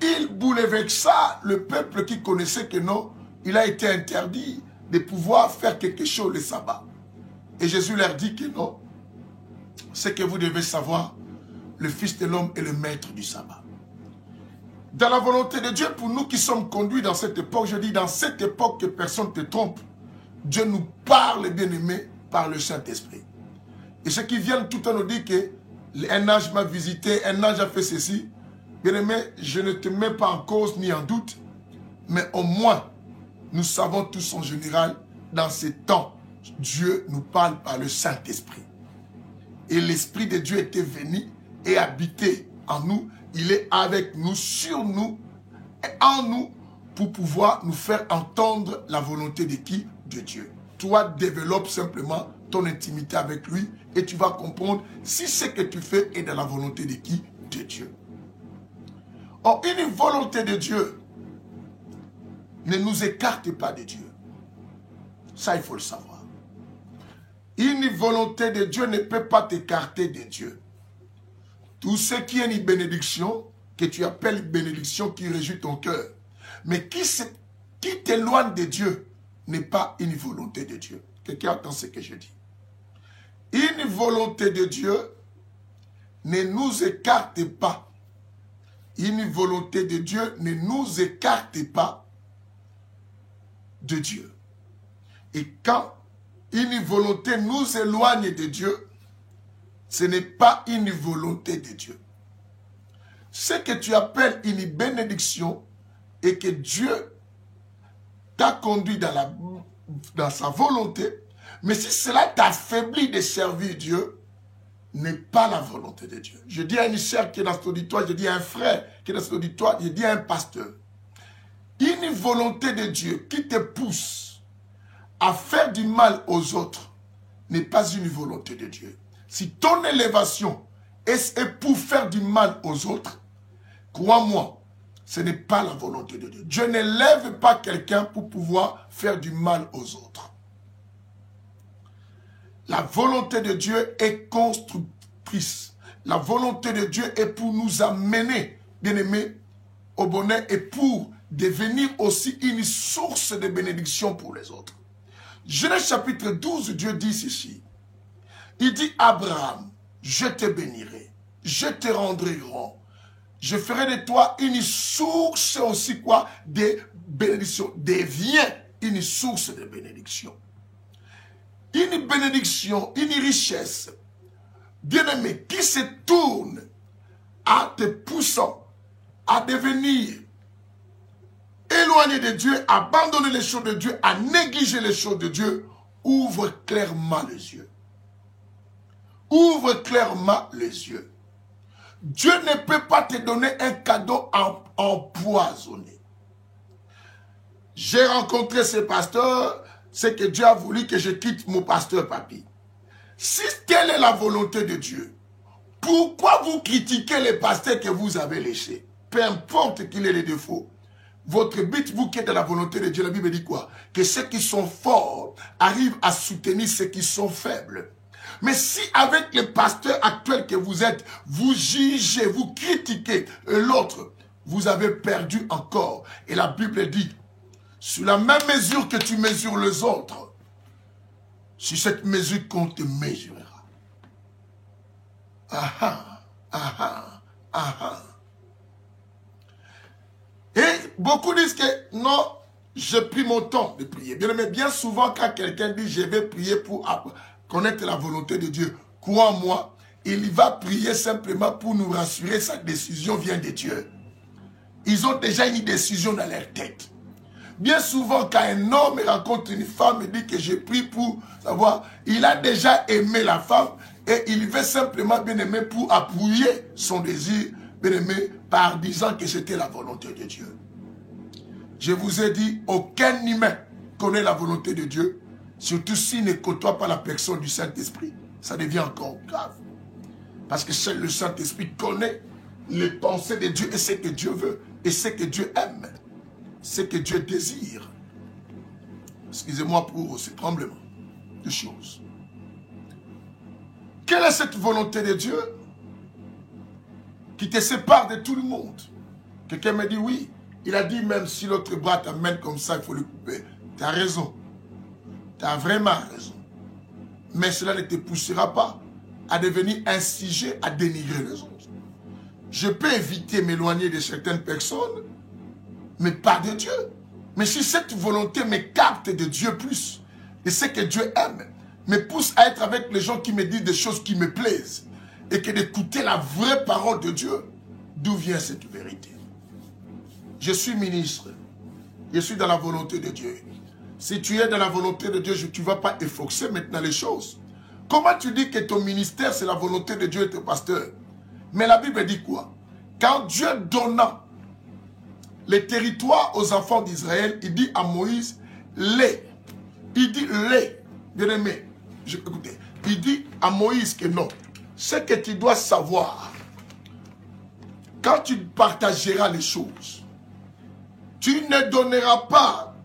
Il bouleversa le peuple qui connaissait que non, il a été interdit de pouvoir faire quelque chose le sabbat. Et Jésus leur dit que non, ce que vous devez savoir, le Fils de l'homme est le maître du sabbat. Dans la volonté de Dieu, pour nous qui sommes conduits dans cette époque, je dis dans cette époque que personne ne te trompe, Dieu nous parle, bien-aimé, par le Saint-Esprit. Et ceux qui viennent tout le temps nous dire qu'un ange m'a visité, un ange a fait ceci. Bien-aimé, je ne te mets pas en cause ni en doute, mais au moins, nous savons tous en général, dans ces temps, Dieu nous parle par le Saint-Esprit. Et l'Esprit de Dieu était venu et habité en nous. Il est avec nous, sur nous et en nous pour pouvoir nous faire entendre la volonté de qui? De Dieu. Toi, développe simplement ton intimité avec lui et tu vas comprendre si ce que tu fais est dans la volonté de qui? De Dieu. Or, une volonté de Dieu ne nous écarte pas de Dieu. Ça, il faut le savoir. Une volonté de Dieu ne peut pas t'écarter de Dieu. Tout ce qui est une bénédiction, que tu appelles une bénédiction qui réjouit ton cœur, mais qui t'éloigne de Dieu, n'est pas une volonté de Dieu. Quelqu'un entend ce que je dis. Une volonté de Dieu ne nous écarte pas. Une volonté de Dieu ne nous écarte pas de Dieu. Et quand une volonté nous éloigne de Dieu, ce n'est pas une volonté de Dieu. Ce que tu appelles une bénédiction et que Dieu t'a conduit dans sa volonté, mais si cela t'affaiblit de servir Dieu, n'est pas la volonté de Dieu. Je dis à une sœur qui est dans cet auditoire, je dis à un frère qui est dans cet auditoire, je dis à un pasteur, une volonté de Dieu qui te pousse à faire du mal aux autres n'est pas une volonté de Dieu. Si ton élévation est pour faire du mal aux autres, crois-moi, ce n'est pas la volonté de Dieu. Dieu n'élève pas quelqu'un pour pouvoir faire du mal aux autres. La volonté de Dieu est constructrice. La volonté de Dieu est pour nous amener, bien-aimés, au bonheur et pour devenir aussi une source de bénédiction pour les autres. Genèse chapitre 12, Dieu dit ceci. Il dit, Abraham, je te bénirai, je te rendrai grand. Je ferai de toi une source aussi quoi? De bénédiction. Deviens une source de bénédiction. Une bénédiction, une richesse, bien-aimé, qui se tourne à te poussant à devenir éloigné de Dieu, abandonner les choses de Dieu, à négliger les choses de Dieu, ouvre clairement les yeux. Ouvre clairement les yeux. Dieu ne peut pas te donner un cadeau empoisonné. J'ai rencontré ce pasteur, c'est que Dieu a voulu que je quitte mon pasteur Papi. Si telle est la volonté de Dieu, pourquoi vous critiquez les pasteurs que vous avez laissés? Peu importe qu'il ait les défauts. Votre but, vous qui êtes dans la volonté de Dieu, la Bible dit quoi? Que ceux qui sont forts arrivent à soutenir ceux qui sont faibles. Mais si avec le pasteur actuel que vous êtes, vous jugez, vous critiquez l'autre, vous avez perdu encore. Et la Bible dit, sur la même mesure que tu mesures les autres, sur cette mesure qu'on te mesurera. Ah ah, ah ah, ah ah. Et beaucoup disent que non, j'ai pris mon temps de prier. Bien, mais bien souvent, quand quelqu'un dit je vais prier pour connaître la volonté de Dieu, crois-moi, il va prier simplement pour nous rassurer, sa décision vient de Dieu. Ils ont déjà une décision dans leur tête. Bien souvent, quand un homme rencontre une femme et dit que je prie pour savoir, il a déjà aimé la femme et il veut simplement bien aimer pour appuyer son désir bien-aimé par disant que c'était la volonté de Dieu. Je vous ai dit, aucun humain connaît la volonté de Dieu, surtout s'il ne côtoie pas la personne du Saint-Esprit. Ça devient encore grave. Parce que seul le Saint-Esprit connaît les pensées de Dieu et ce que Dieu veut, et ce que Dieu aime, ce que Dieu désire. Excusez-moi pour ce tremblement de choses. Quelle est cette volonté de Dieu qui te sépare de tout le monde? Quelqu'un me dit oui. Il a dit même si l'autre bras t'amène comme ça, il faut le couper. Tu as raison. Tu as vraiment raison. Mais cela ne te poussera pas à devenir un sujet à dénigrer les autres. Je peux éviter m'éloigner de certaines personnes, mais pas de Dieu. Mais si cette volonté me capte de Dieu plus, et ce que Dieu aime, me pousse à être avec les gens qui me disent des choses qui me plaisent, et que d'écouter la vraie parole de Dieu, d'où vient cette vérité? Je suis ministre, je suis dans la volonté de Dieu. Si tu es dans la volonté de Dieu, tu ne vas pas efforcer maintenant les choses. Comment tu dis que ton ministère, c'est la volonté de Dieu et ton pasteur? Mais la Bible dit quoi? Quand Dieu donna les territoires aux enfants d'Israël, il dit à Moïse, les. Il dit les. Bien aimé, écoutez, il dit à Moïse que non. Ce que tu dois savoir, quand tu partageras les choses, tu ne donneras pas,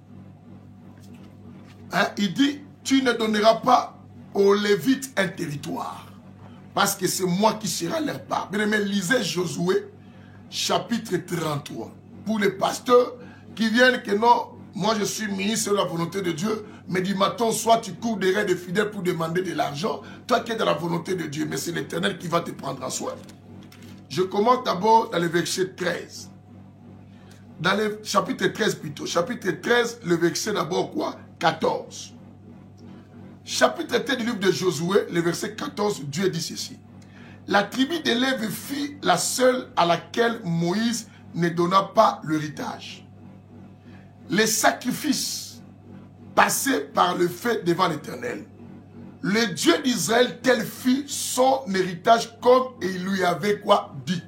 hein, il dit, tu ne donneras pas aux Lévites un territoire, parce que c'est moi qui serai leur part. Bien aimé, lisez Josué, chapitre 33, pour les pasteurs qui viennent que non, moi je suis ministre de la volonté de Dieu, mais du matin au soir tu cours derrière des fidèles pour demander de l'argent, toi qui es dans la volonté de Dieu, mais c'est l'Éternel qui va te prendre en soin. Je commence d'abord dans le verset 13. dans le chapitre 13 plutôt. Chapitre 13, le verset d'abord quoi? 14. Chapitre 13 du livre de Josué, le verset 14, Dieu dit ceci. La tribu de Lévi fut la seule à laquelle Moïse ne donna pas l'héritage. Les sacrifices passés par le feu devant l'Éternel. Le Dieu d'Israël, tel fut son héritage comme il lui avait quoi dit.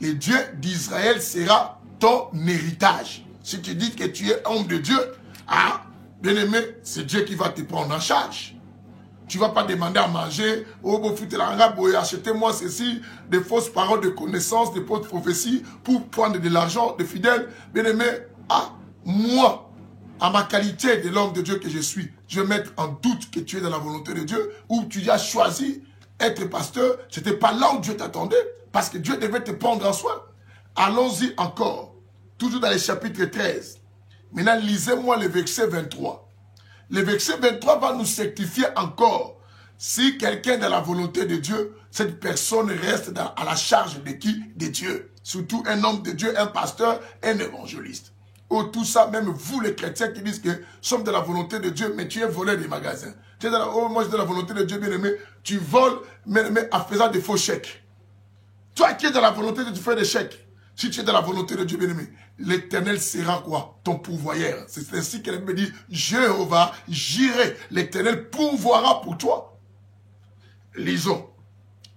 Le Dieu d'Israël sera ton héritage. Si tu dis que tu es homme de Dieu, ah, bien aimé, c'est Dieu qui va te prendre en charge. Tu ne vas pas demander à manger, oh, achetez-moi ceci, des fausses paroles de connaissance, des fausses prophéties pour prendre de l'argent de fidèles. Bien aimé, ah, moi, à ma qualité de l'homme de Dieu que je suis, je vais mettre en doute que tu es dans la volonté de Dieu ou tu as choisi être pasteur. Ce n'était pas là où Dieu t'attendait parce que Dieu devait te prendre en soin. Allons-y encore, toujours dans le chapitre 13. Maintenant, lisez-moi le verset 23. Le verset 23 va nous certifier encore si quelqu'un est dans la volonté de Dieu, cette personne reste à la charge de qui? De Dieu. Surtout un homme de Dieu, un pasteur, un évangéliste. Oh, tout ça, même vous les chrétiens qui disent que nous sommes de la volonté de Dieu, mais tu es volé des magasins. Tu es dans la, oh, moi je suis de la volonté de Dieu, bien aimé, tu voles, mais en faisant des faux chèques. Toi qui es dans la volonté de Dieu, tu fais des chèques. Si tu es dans la volonté de Dieu, bien aimé, l'Éternel sera quoi? Ton pourvoyeur. C'est ainsi qu'elle me dit, Jéhovah, j'irai. L'Éternel pourvoira pour toi. Lisons.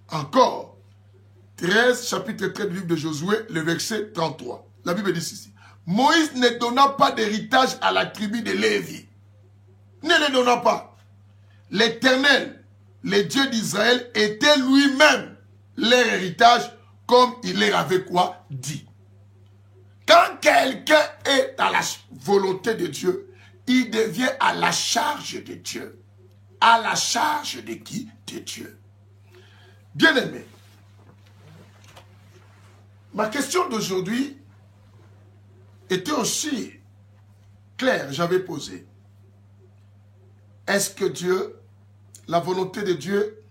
Encore. 13, chapitre 13 du livre de Josué, le verset 33. La Bible dit ceci. Moïse ne donna pas d'héritage à la tribu de Lévi. Ne le donna pas. L'Éternel, le Dieu d'Israël, était lui-même leur héritage comme il leur avait quoi dit. Quand quelqu'un est dans la volonté de Dieu, il devient à la charge de Dieu. À la charge de qui? De Dieu. Bien-aimé, ma question d'aujourd'hui était aussi claire, j'avais posé. Est-ce que Dieu, la volonté de Dieu,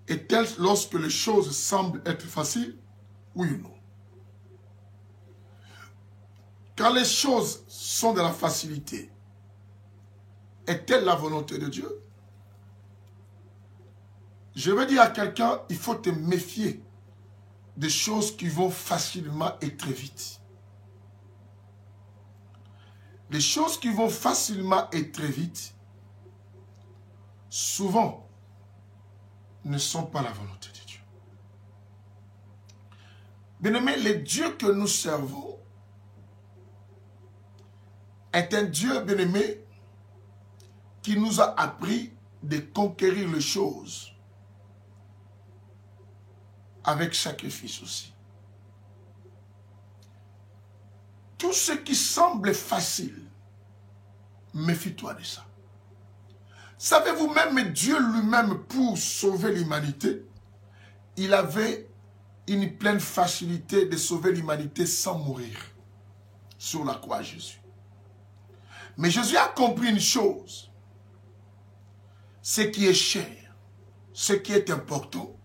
est-elle lorsque les choses semblent être faciles? Oui ou non? Quand les choses sont de la facilité, est-elle la volonté de Dieu? Je veux dire à quelqu'un, il faut te méfier des choses qui vont facilement et très vite. Les choses qui vont facilement et très vite, souvent, ne sont pas la volonté de Dieu. Bien-aimé, le Dieu que nous servons est un Dieu, bien-aimé, qui nous a appris de conquérir les choses avec sacrifice aussi. Tout ce qui semble facile, méfie-toi de ça. Savez-vous, même Dieu lui-même, pour sauver l'humanité, il avait une pleine facilité de sauver l'humanité sans mourir sur la croix Jésus. Mais Jésus a compris une chose. Ce qui est cher, ce qui est important,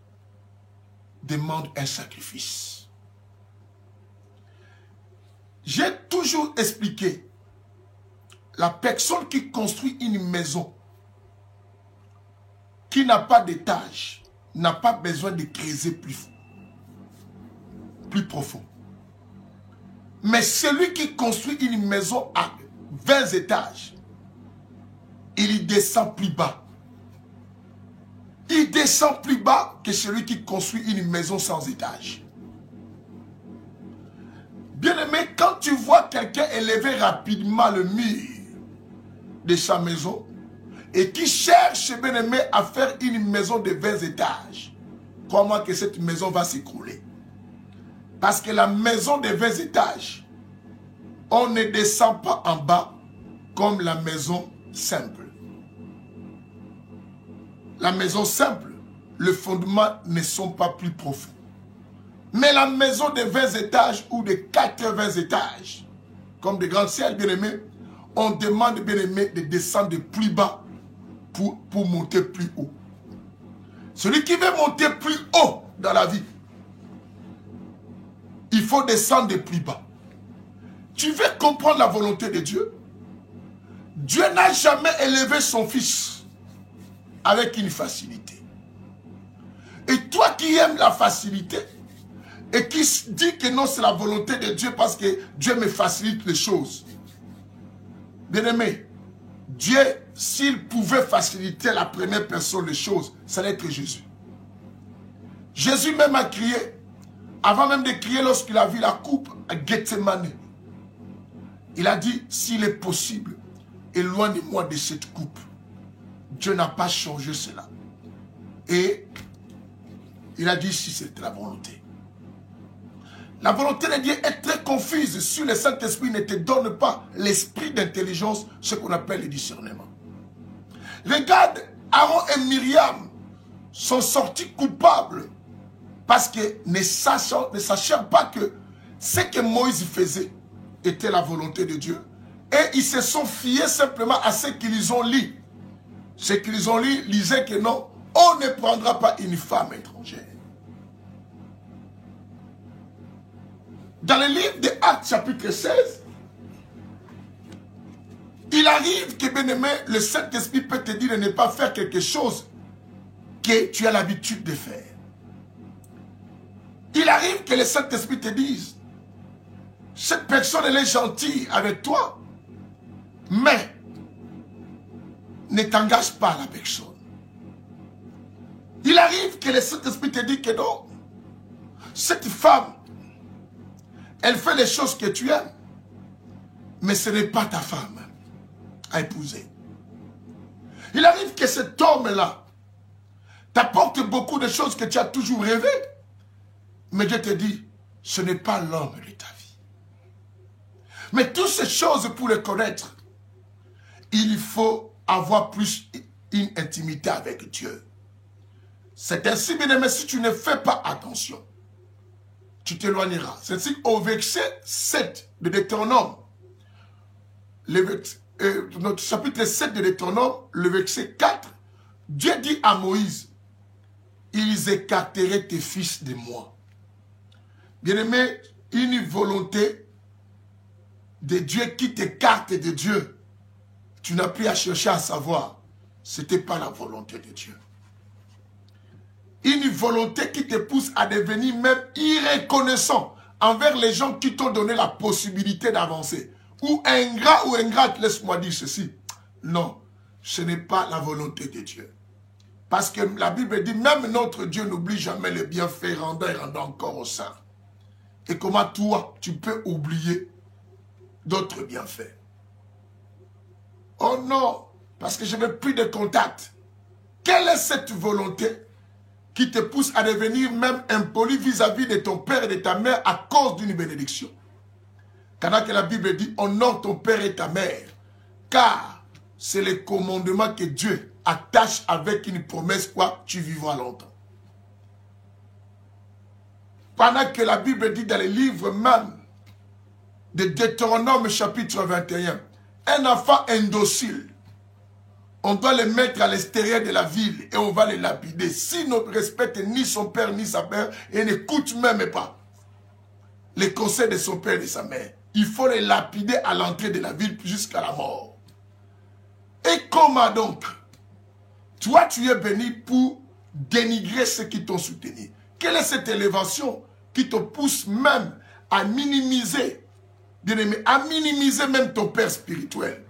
demande un sacrifice. J'ai toujours expliqué, la personne qui construit une maison, qui n'a pas d'étage, n'a pas besoin de creuser plus profond. Mais celui qui construit une maison à 20 étages, il y descend plus bas. Il descend plus bas que celui qui construit une maison sans étage. Bien-aimé, quand tu vois quelqu'un élever rapidement le mur de sa maison et qui cherche, bien-aimé, à faire une maison de 20 étages, crois-moi que cette maison va s'écrouler. Parce que la maison de 20 étages, on ne descend pas en bas comme la maison simple. La maison simple, les fondements ne sont pas plus profonds. Mais la maison de 20 étages ou de 80 étages, comme des grands ciels bien-aimés, on demande bien-aimé de descendre de plus bas pour monter plus haut. Celui qui veut monter plus haut dans la vie, il faut descendre de plus bas. Tu veux comprendre la volonté de Dieu? Dieu n'a jamais élevé son fils avec une facilité. Et toi qui aimes la facilité et qui dis que non, c'est la volonté de Dieu parce que Dieu me facilite les choses. Bien-aimé, Dieu, s'il pouvait faciliter la première personne les choses, ça allait être Jésus. Jésus même a crié, avant même de crier lorsqu'il a vu la coupe à Gethsemane. Il a dit, s'il est possible, éloigne-moi de cette coupe. Dieu n'a pas changé cela. Et il a dit, si c'était la volonté. La volonté de Dieu est très confuse si le Saint-Esprit ne te donne pas l'esprit d'intelligence, ce qu'on appelle le discernement. Regarde, Aaron et Myriam sont sortis coupables parce qu'ils ne sachant pas que ce que Moïse faisait était la volonté de Dieu. Et ils se sont fiés simplement à ce qu'ils ont lu. Ce qu'ils ont lu disait que non, on ne prendra pas une femme étrangère. Dans le livre de Actes chapitre 16, il arrive que, bien-aimé, le Saint-Esprit peut te dire de ne pas faire quelque chose que tu as l'habitude de faire. Il arrive que le Saint-Esprit te dise, cette personne elle est gentille avec toi, mais ne t'engage pas à la personne. Il arrive que le Saint-Esprit te dit que non, cette femme, elle fait les choses que tu aimes, mais ce n'est pas ta femme à épouser. Il arrive que cet homme-là t'apporte beaucoup de choses que tu as toujours rêvé, mais Dieu te dit, ce n'est pas l'homme de ta vie. Mais toutes ces choses, pour les connaître, il faut avoir plus une intimité avec Dieu. C'est ainsi, bien aimé, si tu ne fais pas attention, tu t'éloigneras. C'est ainsi au verset 7 de Deutéronome, notre chapitre 7 de Deutéronome, le verset 4, Dieu dit à Moïse, ils écarteraient tes fils de moi. Bien-aimé, une volonté de Dieu qui t'écarte de Dieu, tu n'as plus à chercher à savoir, ce n'était pas la volonté de Dieu. Une volonté qui te pousse à devenir même irreconnaissant envers les gens qui t'ont donné la possibilité d'avancer. Ou ingrat ou ingrate, laisse-moi dire ceci. Non, ce n'est pas la volonté de Dieu. Parce que la Bible dit, même notre Dieu n'oublie jamais les bienfaits rendant et rendant encore au sein. Et comment toi, tu peux oublier d'autres bienfaits? Oh non, parce que je n'ai plus de contact. Quelle est cette volonté qui te pousse à devenir même impoli vis-à-vis de ton père et de ta mère à cause d'une bénédiction? Quand la Bible dit, honore ton père et ta mère, car c'est le commandement que Dieu attache avec une promesse, quoi, tu vivras longtemps. Pendant que la Bible dit dans les livres même de Deutéronome chapitre 21, un enfant indocile, on doit le mettre à l'extérieur de la ville et on va le lapider. S'il ne respecte ni son père ni sa mère et n'écoute même pas les conseils de son père et de sa mère, il faut le lapider à l'entrée de la ville jusqu'à la mort. Et comment donc? Toi, tu es béni pour dénigrer ceux qui t'ont soutenu. Quelle est cette élévation qui te pousse même à minimiser, bien aimé, à minimiser même ton père spirituel?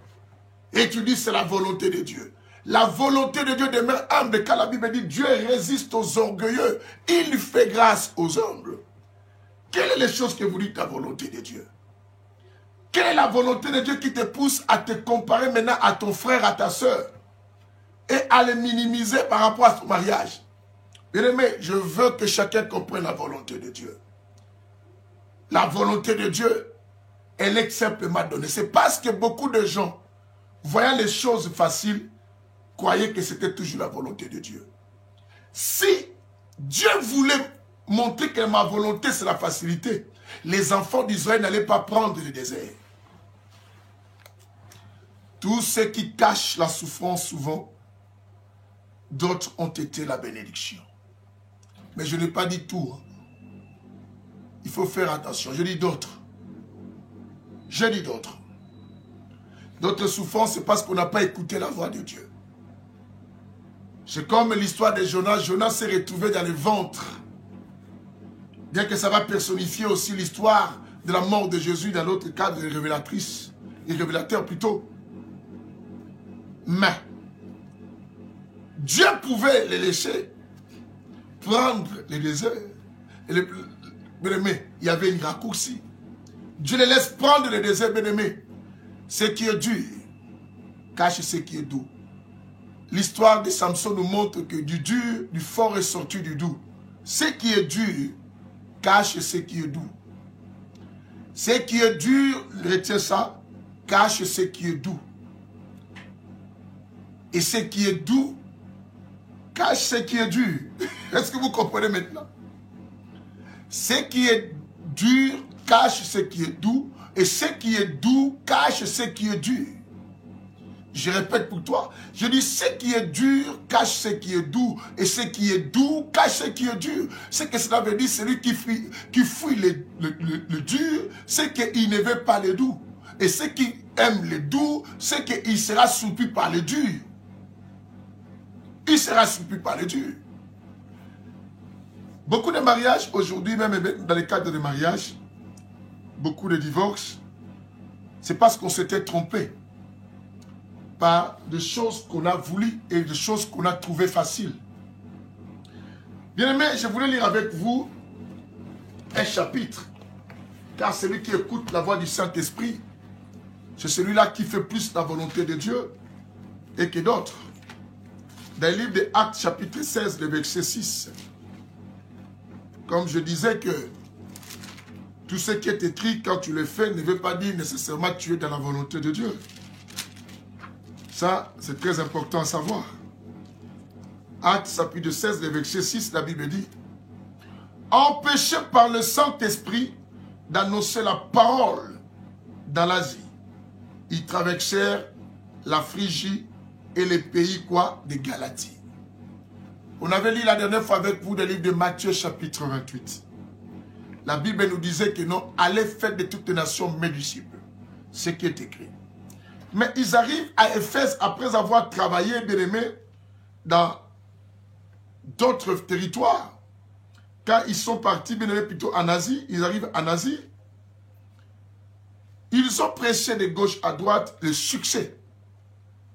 Et tu dis c'est la volonté de Dieu. La volonté de Dieu demeure humble, car la Bible dit Dieu résiste aux orgueilleux, il fait grâce aux humbles. Quelle est la chose que vous dites la volonté de Dieu? Quelle est la volonté de Dieu qui te pousse à te comparer maintenant à ton frère, à ta soeur, et à le minimiser par rapport à ton mariage? Bien-aimé, je veux que chacun comprenne la volonté de Dieu. La volonté de Dieu, elle est simplement donnée. C'est parce que beaucoup de gens, voyant les choses faciles, croyaient que c'était toujours la volonté de Dieu. Si Dieu voulait montrer que ma volonté c'est la facilité, les enfants d'Israël n'allaient pas prendre le désert. Tous ceux qui cachent la souffrance souvent, d'autres ont été la bénédiction. Mais je n'ai pas dit tout. Il faut faire attention. Je dis d'autres. J'ai dit d'autres. D'autres souffrances, c'est parce qu'on n'a pas écouté la voix de Dieu. C'est comme l'histoire de Jonas. Jonas s'est retrouvé dans le ventre. Bien que ça va personnifier aussi l'histoire de la mort de Jésus dans l'autre cadre révélatrice, et révélateur plutôt. Mais Dieu pouvait les laisser prendre le désert. Bien-aimé, il y avait une raccourci. Dieu les laisse prendre le désert, bien-aimé. Ce qui est dur cache ce qui est doux. L'histoire de Samson nous montre que du dur, du fort est sorti du doux. Ce qui est dur cache ce qui est doux. Ce qui est dur, retiens ça, cache ce qui est doux. Et ce qui est doux cache ce qui est dur. Est-ce que vous comprenez maintenant? Ce qui est dur cache ce qui est doux. Et ce qui est doux cache ce qui est dur. Je répète pour toi. Je dis ce qui est dur cache ce qui est doux. Et ce qui est doux cache ce qui est dur. Ce que cela veut dire, celui qui fuit le dur, c'est qu'il ne veut pas le doux. Et ceux qui aiment le doux, c'est qu'il sera soupli par le dur. Il sera soupli par le dur. Beaucoup de mariages aujourd'hui, même dans les cadres de mariage, beaucoup de divorces, c'est parce qu'on s'était trompé par des choses qu'on a voulu et des choses qu'on a trouvées faciles. Bien aimé, je voulais lire avec vous un chapitre, car celui qui écoute la voix du Saint-Esprit, c'est celui-là qui fait plus la volonté de Dieu et que d'autres. Dans le livre des Actes, chapitre 16, le verset 6, comme je disais que tout ce qui est écrit, quand tu le fais, ne veut pas dire nécessairement que tu es dans la volonté de Dieu. Ça, c'est très important à savoir. Actes, chapitre 16, le verset 6, la Bible dit « Empêchés par le Saint-Esprit d'annoncer la parole dans l'Asie, ils traversèrent la Phrygie et les pays quoi de Galatie. » On avait lu la dernière fois avec vous le livre de Matthieu, chapitre 28. La Bible nous disait que non, allez faire de toutes les nations mes disciples. Ce qui est écrit. Mais ils arrivent à Éphèse après avoir travaillé, bien aimé, dans d'autres territoires. Quand ils sont partis, bien aimé, plutôt en Asie, ils arrivent en Asie. Ils ont prêché de gauche à droite le succès.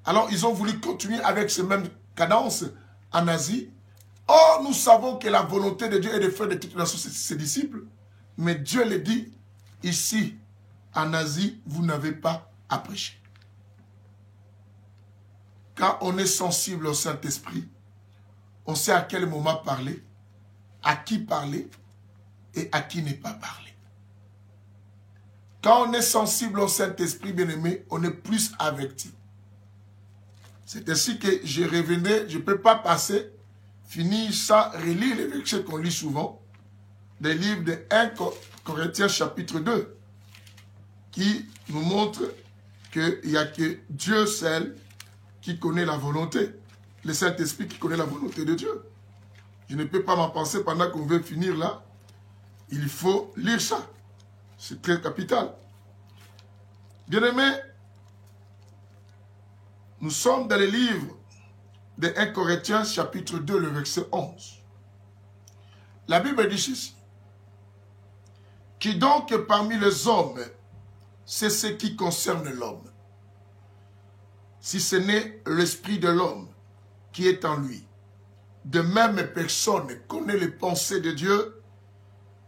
Alors, ils ont voulu continuer avec ces mêmes cadences en Asie. Or, nous savons que la volonté de Dieu est de faire de toutes les nations ses disciples. Mais Dieu le dit, ici, en Asie, vous n'avez pas à prêcher. Quand on est sensible au Saint-Esprit, on sait à quel moment parler, à qui parler et à qui ne pas parler. Quand on est sensible au Saint-Esprit, bien-aimé, on est plus averti. C'est ainsi que je revenais, je ne peux pas passer, finir sans relire les versets qu'on lit souvent, des livres de 1 Corinthiens chapitre 2, qui nous montre qu'il n'y a que Dieu seul qui connaît la volonté, le Saint-Esprit qui connaît la volonté de Dieu. Je ne peux pas m'en penser pendant qu'on veut finir là. Il faut lire ça. C'est très capital. Bien-aimés, nous sommes dans le livre de 1 Corinthiens chapitre 2, le verset 11. La Bible dit ceci. Qui donc parmi les hommes, c'est ce qui concerne l'homme. Si ce n'est l'esprit de l'homme qui est en lui. De même personne connaît les pensées de Dieu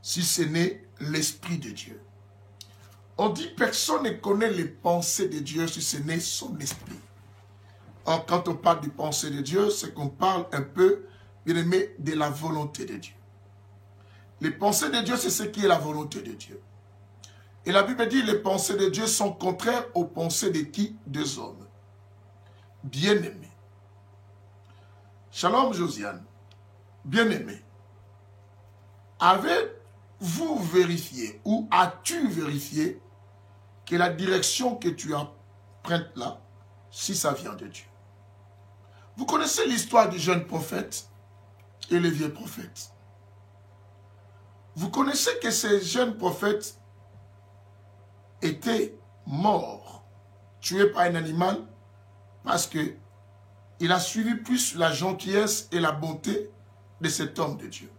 si ce n'est l'esprit de Dieu. On dit personne ne connaît les pensées de Dieu si ce n'est son esprit. Or, quand on parle des pensées de Dieu, c'est qu'on parle un peu, bien aimé, de la volonté de Dieu. Les pensées de Dieu, c'est ce qui est la volonté de Dieu. Et la Bible dit, les pensées de Dieu sont contraires aux pensées de qui? Des hommes. Bien-aimés. Shalom Josiane. Bien-aimé. Avez-vous vérifié ou as-tu vérifié que la direction que tu empruntes là, si ça vient de Dieu? Vous connaissez l'histoire du jeune prophète et le vieux prophète. Vous connaissez que ces jeunes prophètes, était mort, tué par un animal, parce que il a suivi plus la gentillesse et la bonté de cet homme de Dieu.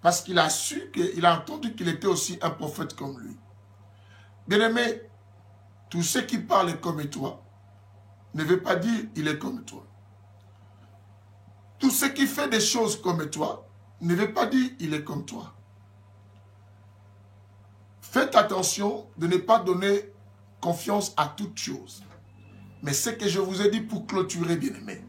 Parce qu'il a su, il a entendu qu'il était aussi un prophète comme lui. Bien-aimé, tous ceux qui parlent comme toi ne veut pas dire il est comme toi. Tout ce qui fait des choses comme toi ne veut pas dire il est comme toi. Faites attention de ne pas donner confiance à toute chose. Mais ce que je vous ai dit pour clôturer, bien-aimé,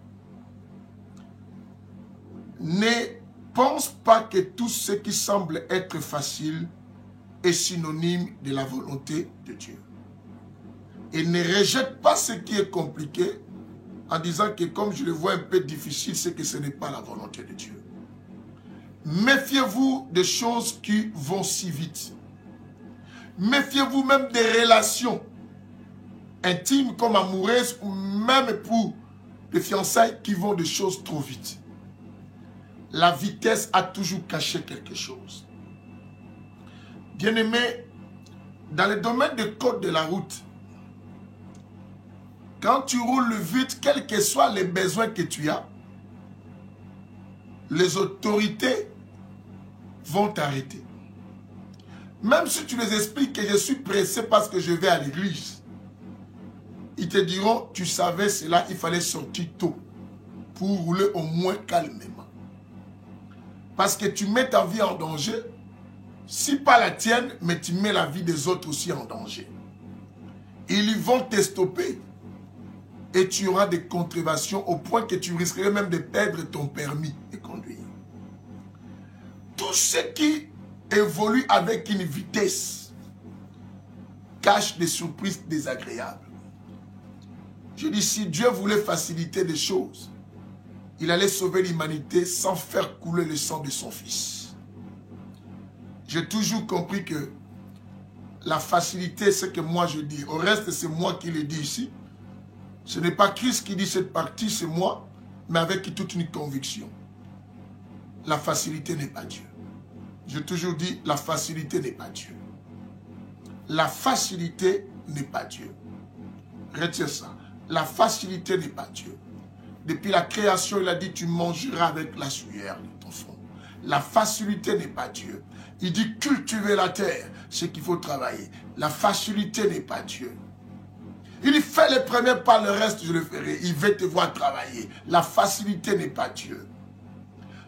ne pense pas que tout ce qui semble être facile est synonyme de la volonté de Dieu. Et ne rejette pas ce qui est compliqué en disant que comme je le vois un peu difficile, c'est que ce n'est pas la volonté de Dieu. Méfiez-vous des choses qui vont si vite. Méfiez-vous même des relations intimes comme amoureuses ou même pour les fiançailles qui vont des choses trop vite. La vitesse a toujours caché quelque chose. Bien-aimé, dans le domaine des codes de la route, quand tu roules vite, quels que soient les besoins que tu as, les autorités vont t'arrêter. Même si tu les expliques que je suis pressé parce que je vais à l'église, ils te diront, tu savais cela, il fallait sortir tôt pour rouler au moins calmement. Parce que tu mets ta vie en danger, si pas la tienne, mais tu mets la vie des autres aussi en danger. Ils vont te stopper et tu auras des contraventions au point que tu risquerais même de perdre ton permis de conduire. Tout ce qui évolue avec une vitesse cache des surprises désagréables. Je dis, si Dieu voulait faciliter des choses, il allait sauver l'humanité sans faire couler le sang de son Fils. J'ai toujours compris que la facilité, c'est que moi je dis. Au reste, c'est moi qui le dis ici. Ce n'est pas Christ qui dit cette partie, c'est moi, mais avec toute une conviction. La facilité n'est pas Dieu. J'ai toujours dit, la facilité n'est pas Dieu. La facilité n'est pas Dieu. Retiens ça. La facilité n'est pas Dieu. Depuis la création, il a dit, tu mangeras avec la sueur de ton front. La facilité n'est pas Dieu. Il dit, cultiver la terre, c'est qu'il faut travailler. La facilité n'est pas Dieu. Il dit, fais les premiers pas, le reste je le ferai. Il veut te voir travailler. La facilité n'est pas Dieu.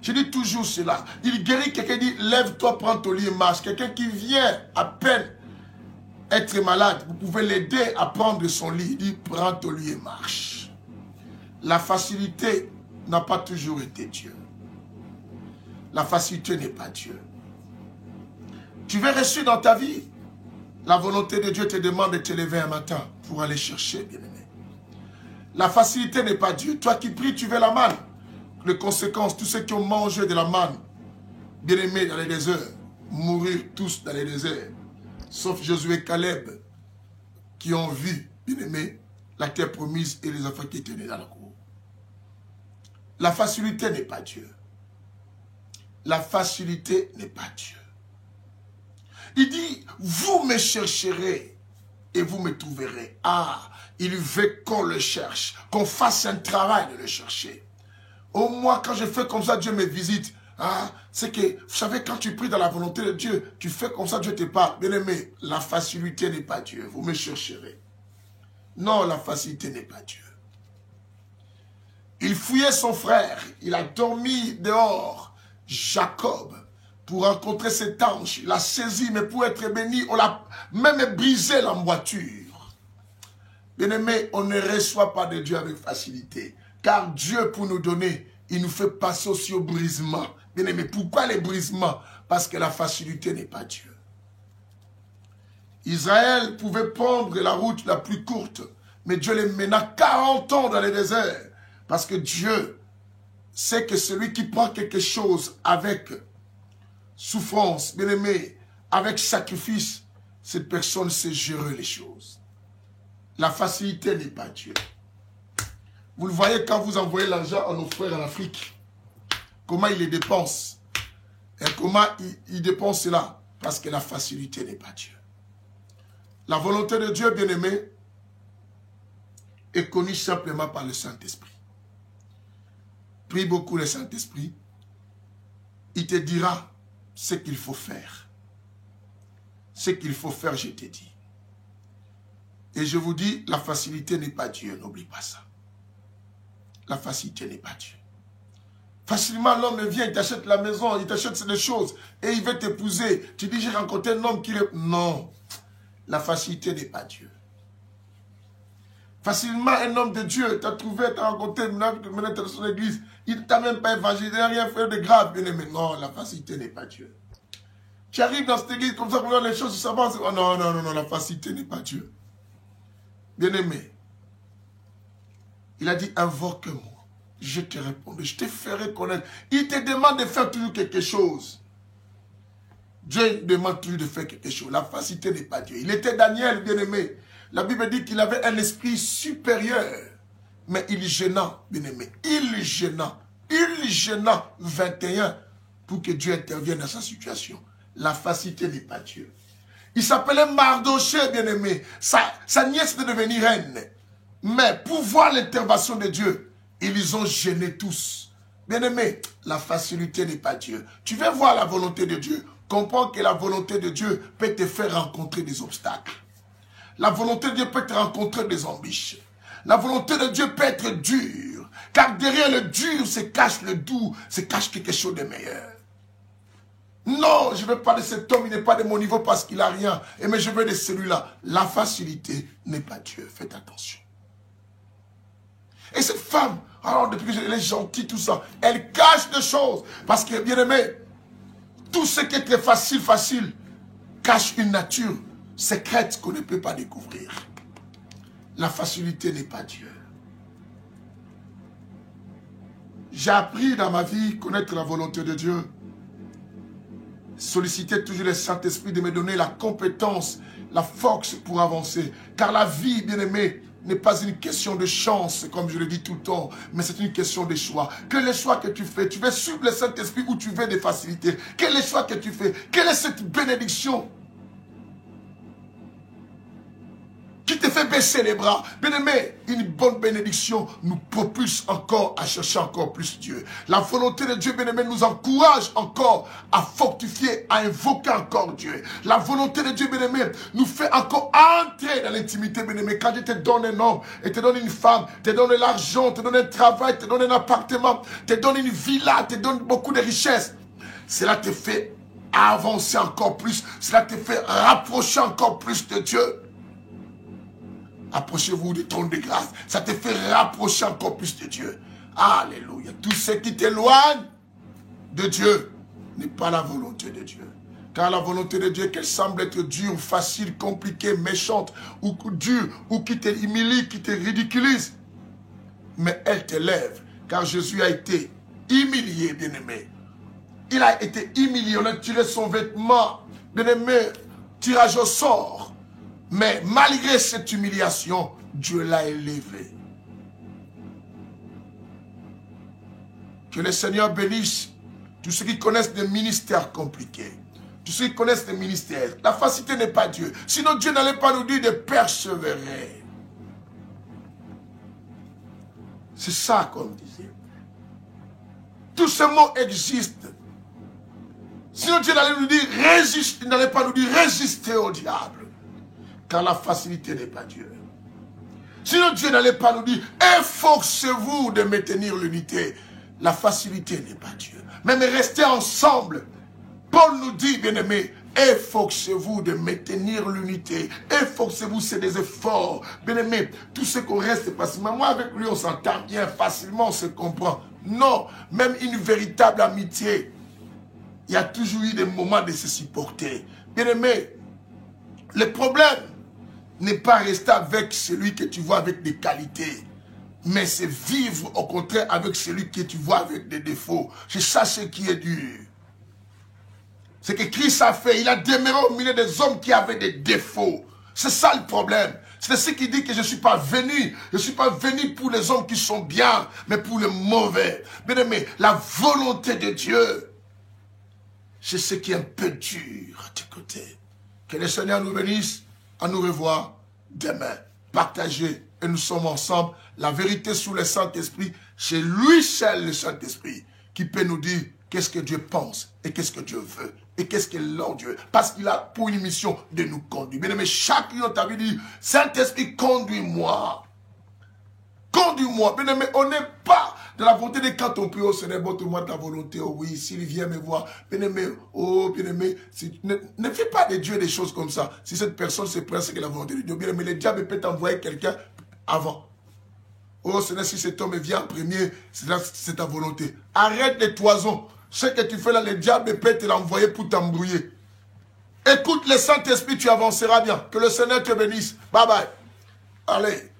Je dis toujours cela. Il guérit quelqu'un, dit, lève-toi, prends ton lit et marche. Quelqu'un qui vient à peine être malade, vous pouvez l'aider à prendre son lit. Il dit, prends ton lit et marche. La facilité n'a pas toujours été Dieu. La facilité n'est pas Dieu. Tu veux réussir dans ta vie. La volonté de Dieu te demande de te lever un matin pour aller chercher, bien-aimé. La facilité n'est pas Dieu. Toi qui pries, tu veux la manne. Les conséquences, tous ceux qui ont mangé de la manne, bien-aimés dans les déserts, mourir tous dans les déserts. Sauf Josué et Caleb, qui ont vu, bien-aimés, la terre promise et les enfants qui étaient nés dans la cour. La facilité n'est pas Dieu. La facilité n'est pas Dieu. Il dit, vous me chercherez et vous me trouverez. Ah, il veut qu'on le cherche, qu'on fasse un travail de le chercher. Au moins, quand je fais comme ça, Dieu me visite. Ah, c'est que, vous savez, quand tu pries dans la volonté de Dieu, tu fais comme ça, Dieu te parle. Bien aimé, la facilité n'est pas Dieu. Vous me chercherez. Non, la facilité n'est pas Dieu. Il fouillait son frère. Il a dormi dehors. Jacob, pour rencontrer cet ange, il l'a saisi, mais pour être béni, on l'a même brisé la moiture. Bien-aimé, on ne reçoit pas de Dieu avec facilité. Car Dieu, pour nous donner, il nous fait passer aussi au brisement. Bien-aimé, pourquoi les brisements? Parce que la facilité n'est pas Dieu. Israël pouvait prendre la route la plus courte, mais Dieu les mena 40 ans dans le désert. Parce que Dieu sait que celui qui prend quelque chose avec souffrance, bien-aimé, avec sacrifice, cette personne sait gérer les choses. La facilité n'est pas Dieu. Vous le voyez quand vous envoyez l'argent à nos frères en Afrique. Comment ils les dépensent. Et comment ils dépensent cela. Parce que la facilité n'est pas Dieu. La volonté de Dieu, bien-aimé, est connue simplement par le Saint-Esprit. Prie beaucoup le Saint-Esprit. Il te dira ce qu'il faut faire. Ce qu'il faut faire, je te dis. Et je vous dis, la facilité n'est pas Dieu, n'oublie pas ça. La facilité n'est pas Dieu. Facilement, l'homme vient, il t'achète la maison, il t'achète des choses, et il veut t'épouser. Tu dis, j'ai rencontré un homme qui... Non, la facilité n'est pas Dieu. Facilement, un homme de Dieu t'a trouvé, t'a rencontré, maintenant tu es dans son église, il ne t'a même pas évangélisé, il n'a rien fait de grave, bien aimé. Non, la facilité n'est pas Dieu. Tu arrives dans cette église comme ça, pour les choses, ça va. Oh, non, non, non, non, la facilité n'est pas Dieu. Bien-aimé, il a dit, invoque-moi, je te répondrai, je te ferai connaître. Il te demande de faire toujours quelque chose. Dieu demande toujours de faire quelque chose. La facilité n'est pas Dieu. Il était Daniel, bien-aimé. La Bible dit qu'il avait un esprit supérieur, mais il gêna, bien-aimé. Il gêna 21 pour que Dieu intervienne dans sa situation. La facilité n'est pas Dieu. Il s'appelait Mardoché, bien-aimé. Sa nièce est devenue reine. Mais pour voir l'intervention de Dieu, ils ont gêné tous. Bien-aimé, la facilité n'est pas Dieu. Tu veux voir la volonté de Dieu. Comprends que la volonté de Dieu peut te faire rencontrer des obstacles. La volonté de Dieu peut te rencontrer des embûches. La volonté de Dieu peut être dure. Car derrière le dur se cache le doux, se cache quelque chose de meilleur. Non, je ne veux pas de cet homme, il n'est pas de mon niveau parce qu'il n'a rien. Mais je veux de celui-là. La facilité n'est pas Dieu. Faites attention. Et cette femme, alors depuis qu'elle est gentille, tout ça, elle cache des choses. Parce que, bien aimé, tout ce qui est très facile, cache une nature secrète qu'on ne peut pas découvrir. La facilité n'est pas Dieu. J'ai appris dans ma vie connaître la volonté de Dieu. Solliciter toujours le Saint-Esprit de me donner la compétence, la force pour avancer. Car la vie, bien aimé, n'est pas une question de chance, comme je le dis tout le temps, mais c'est une question de choix. Quel est le choix que tu fais? Tu veux suivre le Saint-Esprit ou tu veux des facilités? Quel est le choix que tu fais? Quelle est cette bénédiction qui te fait baisser les bras? Bien aimé, une bonne bénédiction nous propulse encore à chercher encore plus Dieu. La volonté de Dieu, bien aimé, nous encourage encore à fortifier, à invoquer encore Dieu. La volonté de Dieu, bien aimé, nous fait encore entrer dans l'intimité, bien aimé. Quand Dieu te donne un homme, et te donne une femme, te donne de l'argent, te donne un travail, te donne un appartement, te donne une villa, te donne beaucoup de richesses, cela te fait avancer encore plus, cela te fait rapprocher encore plus de Dieu. Approchez-vous du trône de grâce. Ça te fait rapprocher encore plus de Dieu. Alléluia. Tout ce qui t'éloigne de Dieu n'est pas la volonté de Dieu. Car la volonté de Dieu, qu'elle semble être dure, facile, compliquée, méchante, ou dure, ou qui te humilie, qui te ridiculise. Mais elle t'élève. Car Jésus a été humilié, bien-aimé. Il a été humilié. On a tiré son vêtement, bien-aimé, tirage au sort. Mais malgré cette humiliation, Dieu l'a élevé. Que le Seigneur bénisse tous ceux qui connaissent des ministères compliqués. Tous ceux qui connaissent des ministères. La facilité n'est pas Dieu. Sinon Dieu n'allait pas nous dire de persévérer. C'est ça qu'on disait. Tous ces mots existent. Sinon Dieu n'allait nous dire résiste. Il n'allait pas nous dire résister au diable. Car la facilité n'est pas Dieu. Sinon Dieu n'allait pas nous dire efforcez-vous de maintenir l'unité. La facilité n'est pas Dieu. Même rester ensemble. Paul nous dit, bien-aimé, efforcez-vous de maintenir l'unité. Efforcez-vous, c'est des efforts. Bien-aimé, tout ce qu'on reste facilement. Moi, avec lui, on s'entend bien, facilement, on se comprend. Non, même une véritable amitié, il y a toujours eu des moments de se supporter. Bien-aimé, le problème n'est pas rester avec celui que tu vois avec des qualités, mais c'est vivre au contraire avec celui que tu vois avec des défauts. C'est ça ce qui est dur. C'est que Christ a fait, il a demeuré au milieu des hommes qui avaient des défauts. C'est ça le problème. C'est ce qui dit que je ne suis pas venu. Je ne suis pas venu pour les hommes qui sont bien, mais pour les mauvais. Bien aimé, la volonté de Dieu, c'est ce qui est un peu dur à tes côtés. Que le Seigneur nous bénisse. À nous revoir demain. Partagez et nous sommes ensemble. La vérité sous le Saint-Esprit, c'est lui seul le Saint-Esprit qui peut nous dire qu'est-ce que Dieu pense et qu'est-ce que Dieu veut et qu'est-ce que l'homme Dieu. Parce qu'il a pour une mission de nous conduire. Bien aimé, chacun t'a dit, Saint-Esprit, conduis-moi. Conduis-moi. Bien aimé, on n'est pas dans la volonté de quand on prie, oh Seigneur, montre-moi ta volonté. Oh oui, s'il vient me voir. Bien aimé, oh bien aimé, ne fais pas de Dieu des choses comme ça. Si cette personne se prend, c'est que la volonté de Dieu. Bien aimé, le diable peut t'envoyer quelqu'un avant. Oh Seigneur, si cet homme vient en premier, c'est ta volonté. Arrête les toisons. Ce que tu fais là, le diable peut te l'envoyer pour t'embrouiller. Écoute le Saint-Esprit, tu avanceras bien. Que le Seigneur te bénisse. Bye bye. Allez.